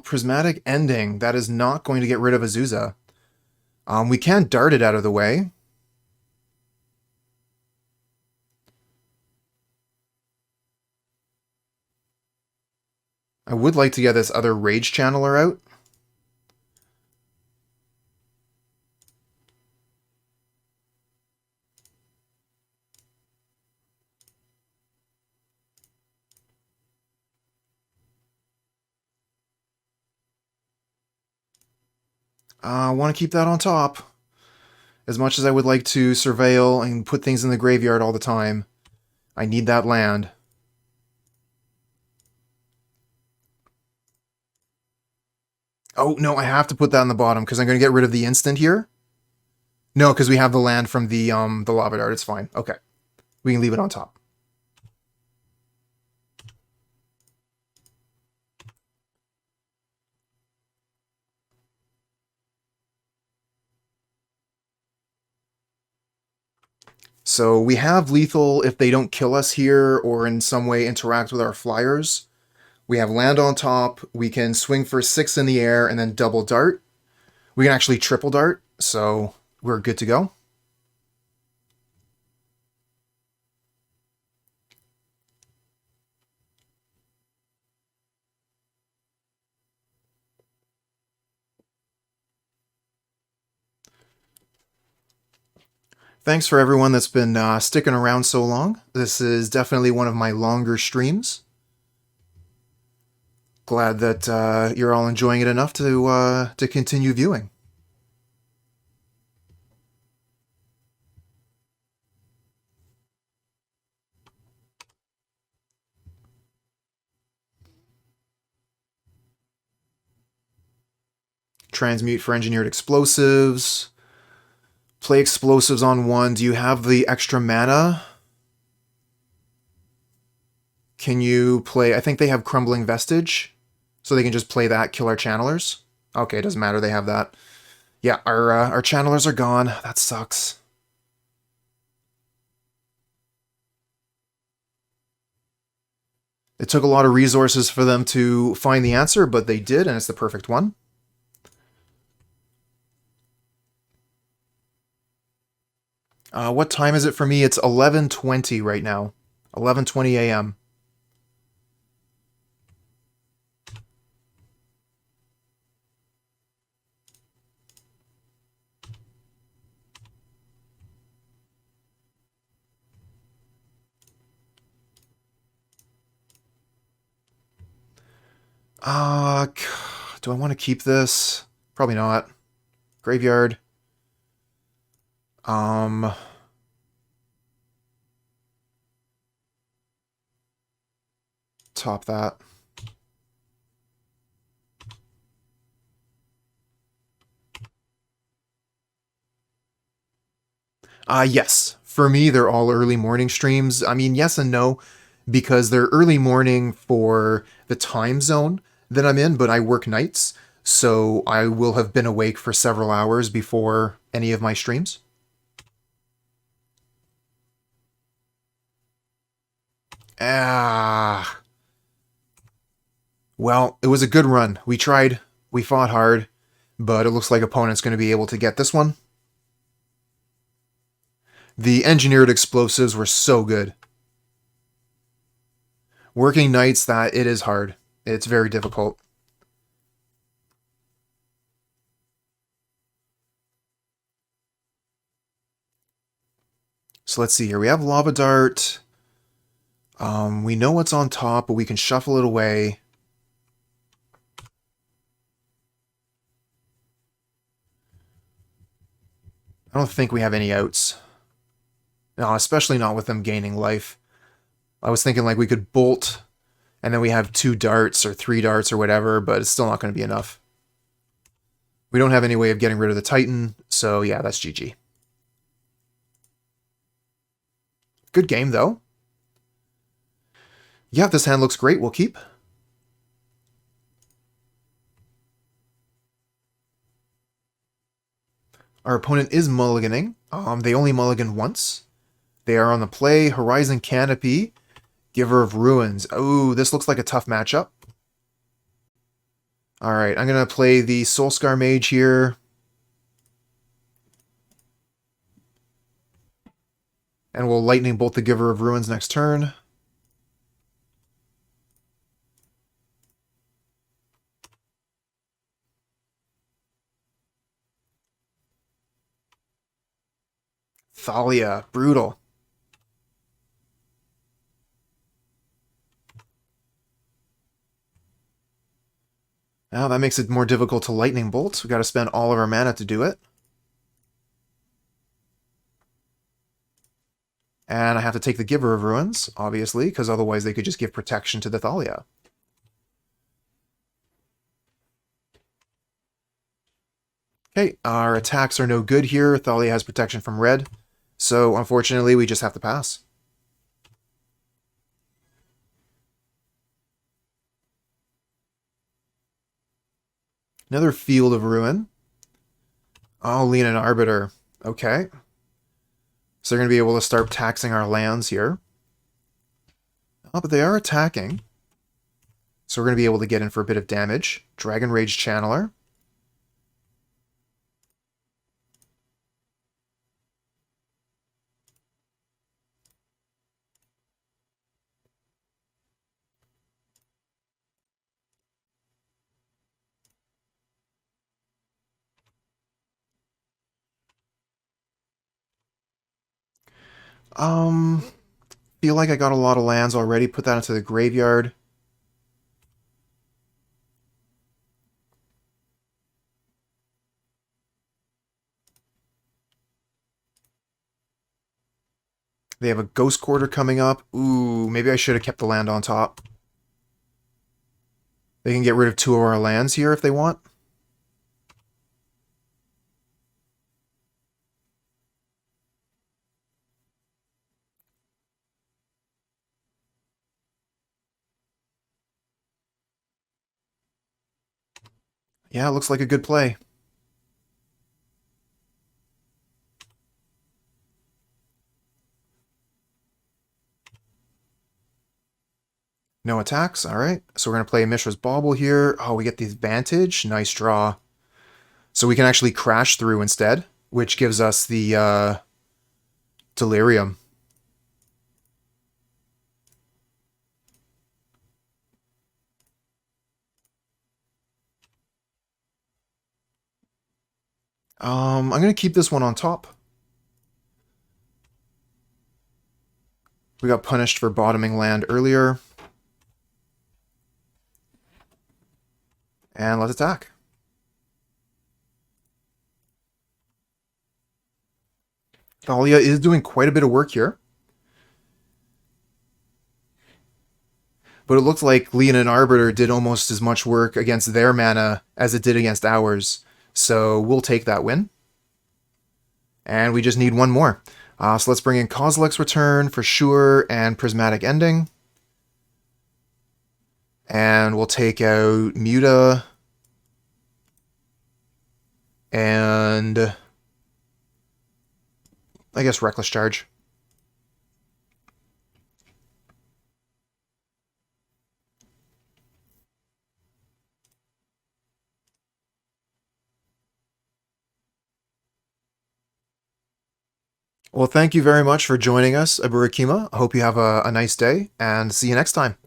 Prismatic Ending. That is not going to get rid of Azusa. We can dart it out of the way. I would like to get this other Rage Channeler out. I want to keep that on top. As much as I would like to surveil and put things in the graveyard all the time, I need that land. Oh, no, I have to put that on the bottom because I'm going to get rid of the instant here. No, because we have the land from the Lava Dart. It's fine. Okay. We can leave it on top. So we have lethal if they don't kill us here or in some way interact with our flyers. We have land on top. We can swing for 6 in the air and then double dart. We can actually triple dart, so we're good to go. Thanks for everyone that's been sticking around so long. This is definitely one of my longer streams. Glad that you're all enjoying it enough to continue viewing. Transmute for engineered explosives. Play explosives on 1. Do you have the extra mana? Can you play... I think they have Crumbling Vestige, so they can just play that, kill our channelers. Okay, it doesn't matter, they have that. Yeah, our channelers are gone. That sucks. It took a lot of resources for them to find the answer, but they did, and it's the perfect one. What time is it for me? It's 11:20 right now. 11:20 a.m. Do I want to keep this? Probably not. Graveyard. Top that. Yes. For me, they're all early morning streams. I mean, yes and no, because they're early morning for the time zone that I'm in, but I work nights, so I will have been awake for several hours before any of my streams. Well, it was a good run. We tried, we fought hard, but it looks like opponent's going to be able to get this one. The engineered explosives were so good. Working nights, that it is hard. It's very difficult. So let's see here. We have Lava Dart. We know what's on top, but we can shuffle it away. I don't think we have any outs. No, especially not with them gaining life. I was thinking like we could bolt, and then we have 2 darts or 3 darts or whatever, but it's still not going to be enough. We don't have any way of getting rid of the Titan, so yeah, that's GG. Good game, though. Yeah, this hand looks great. We'll keep. Our opponent is mulliganing. They only mulligan once. They are on the play. Horizon Canopy. Giver of Ruins. Oh, this looks like a tough matchup. Alright, I'm going to play the Soul-Scar Mage here. And we'll Lightning Bolt the Giver of Ruins next turn. Thalia, brutal. Now that makes it more difficult to Lightning Bolt. We've got to spend all of our mana to do it. And I have to take the Giver of Ruins, obviously, because otherwise they could just give protection to the Thalia. Okay, our attacks are no good here. Thalia has protection from red. So, unfortunately, we just have to pass. Another Field of Ruin. Oh, Leonin Arbiter. Okay. So they're going to be able to start taxing our lands here. Oh, but they are attacking. So we're going to be able to get in for a bit of damage. Dragon Rage Channeler. Feel like I got a lot of lands already. Put that into the graveyard. They have a Ghost Quarter coming up. Ooh, maybe I should have kept the land on top. They can get rid of 2 of our lands here if they want. Yeah, looks like a good play. No attacks, alright. So we're going to play Mishra's Bauble here. Oh, we get the advantage. Nice draw. So we can actually crash through instead, which gives us the Delirium. I'm going to keep this one on top. We got punished for bottoming land earlier. And let's attack. Thalia is doing quite a bit of work here. But it looks like Leonin Arbiter did almost as much work against their mana as it did against ours. So we'll take that win. And we just need one more. So let's bring in Kozilek's Return for sure, and Prismatic Ending. And we'll take out Muta. And I guess Reckless Charge. Well, thank you very much for joining us, Aburakima. I hope you have a nice day, and see you next time.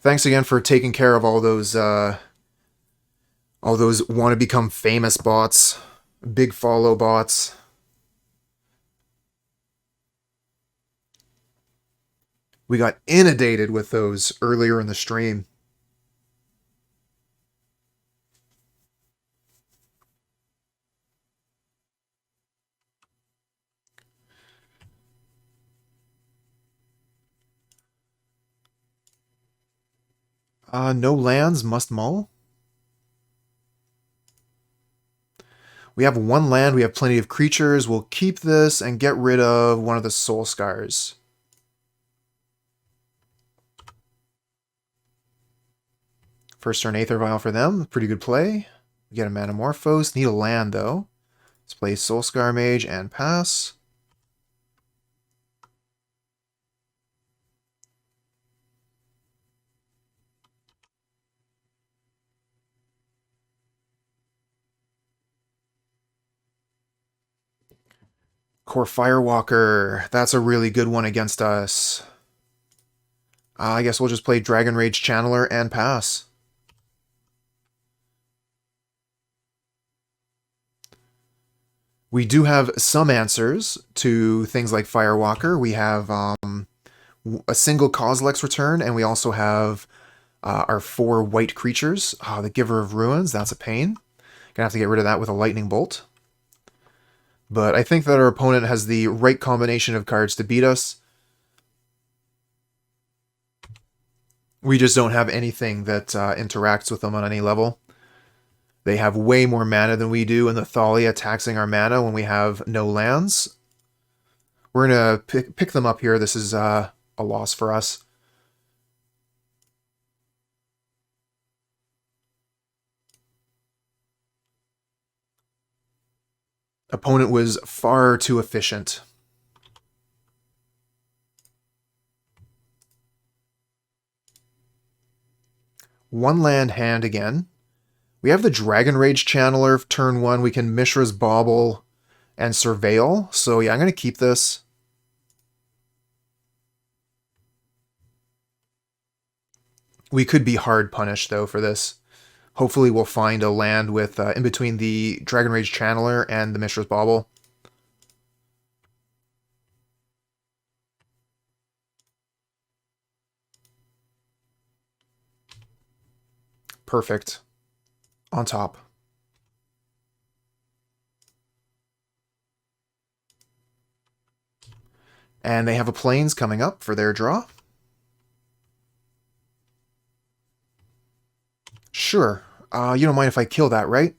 Thanks again for taking care of all those want to become famous bots, big follow bots. We got inundated with those earlier in the stream. No lands, must mull. We have one land, we have plenty of creatures. We'll keep this and get rid of one of the Soul-Scars. First turn Aether Vial for them. Pretty good play. We get a Manamorphose. Need a land, though. Let's play Soul-Scar Mage and pass. Kor Firewalker. That's a really good one against us. I guess we'll just play Dragon Rage Channeler and pass. We do have some answers to things like Firewalker. We have a single Kozilek's return, and we also have our 4 white creatures. The Giver of Ruins, that's a pain. Gonna have to get rid of that with a Lightning Bolt. But I think that our opponent has the right combination of cards to beat us. We just don't have anything that interacts with them on any level. They have way more mana than we do, and the Thalia taxing our mana when we have no lands. We're going to pick them up here. This is a loss for us. Opponent was far too efficient. One land hand again. We have the Dragon Rage Channeler turn 1. We can Mishra's Bauble and Surveil. So yeah, I'm going to keep this. We could be hard punished, though, for this. Hopefully we'll find a land with in between the Dragon Rage Channeler and the Mishra's Bauble. Perfect. On top. And they have a Plains coming up for their draw. Sure. You don't mind if I kill that, right?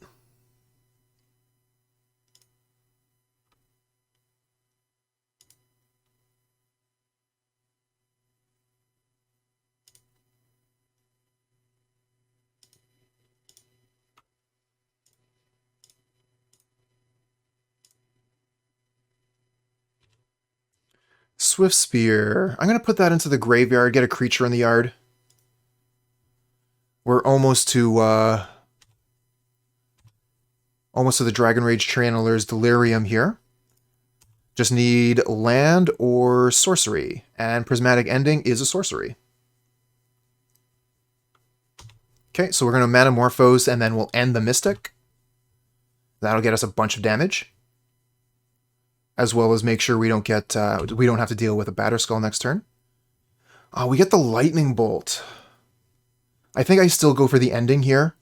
Swiftspear. I'm going to put that into the graveyard, get a creature in the yard. We're almost to the Dragon Rage Channeler's Delirium here. Just need land or sorcery, and Prismatic Ending is a sorcery. Okay, so we're going to Manamorphose, and then we'll end the Mystic. That'll get us a bunch of damage, as well as make sure we don't get we don't have to deal with a Batterskull next turn. We get the Lightning Bolt. I think I still go for the ending here.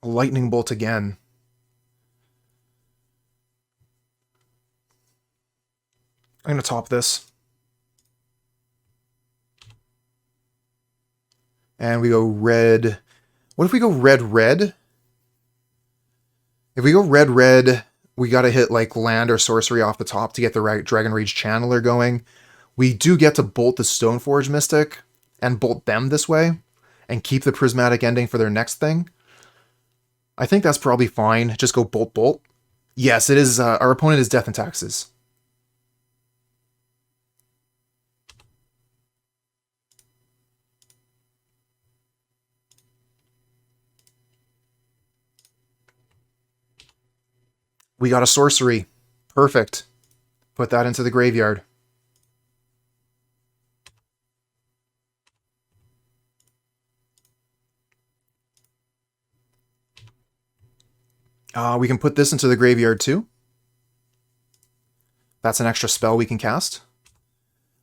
Lightning Bolt again. I'm going to top this. And we go red. What if we go red-red? If we go red-red, we got to hit like land or sorcery off the top to get the Dragon Rage Channeler going. We do get to bolt the Stoneforge Mystic and bolt them this way and keep the Prismatic Ending for their next thing. I think that's probably fine. Just go bolt. Yes, it is. Our opponent is Death and Taxes. We got a sorcery. Perfect. Put that into the graveyard. We can put this into the graveyard too. That's an extra spell we can cast.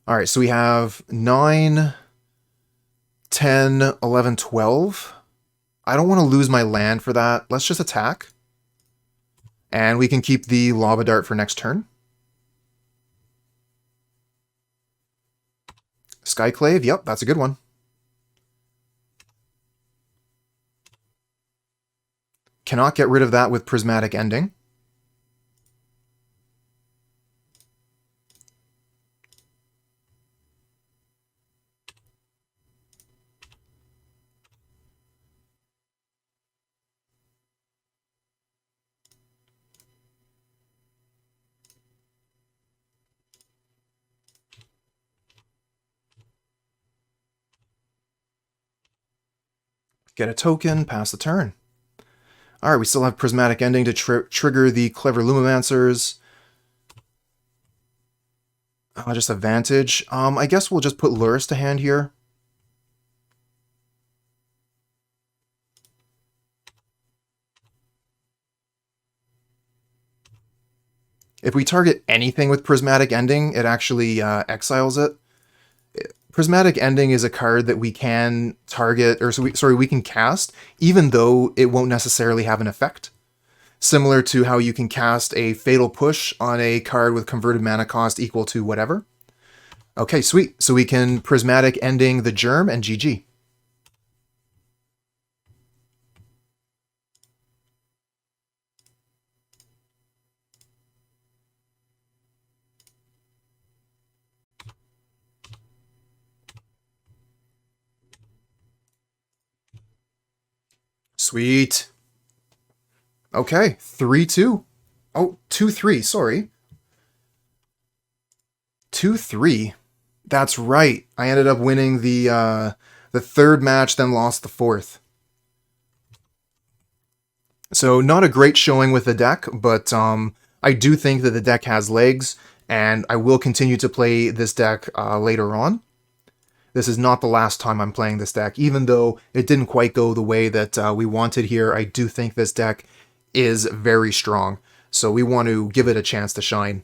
All right, so we have 9, 10, 11, 12. I don't want to lose my land for that. Let's just attack. And we can keep the Lava Dart for next turn. Skyclave, yep, that's a good one. Cannot get rid of that with Prismatic Ending. Get a token, pass the turn. Alright, we still have Prismatic Ending to trigger the Clever Lumimancers. Just a Vantage. I guess we'll just put Lurrus to hand here. If we target anything with Prismatic Ending, it actually exiles it. Prismatic Ending is a card that we can target, or we can cast, even though it won't necessarily have an effect. Similar to how you can cast a Fatal Push on a card with converted mana cost equal to whatever. Okay, sweet. So we can Prismatic Ending the Germ and GG. Sweet. Okay, 3-2. Oh, 2-3, sorry. 2-3. That's right. I ended up winning the third match, then lost the fourth. So not a great showing with the deck, but I do think that the deck has legs, and I will continue to play this deck later on. This is not the last time I'm playing this deck. Even though it didn't quite go the way that we wanted here, I do think this deck is very strong. So we want to give it a chance to shine.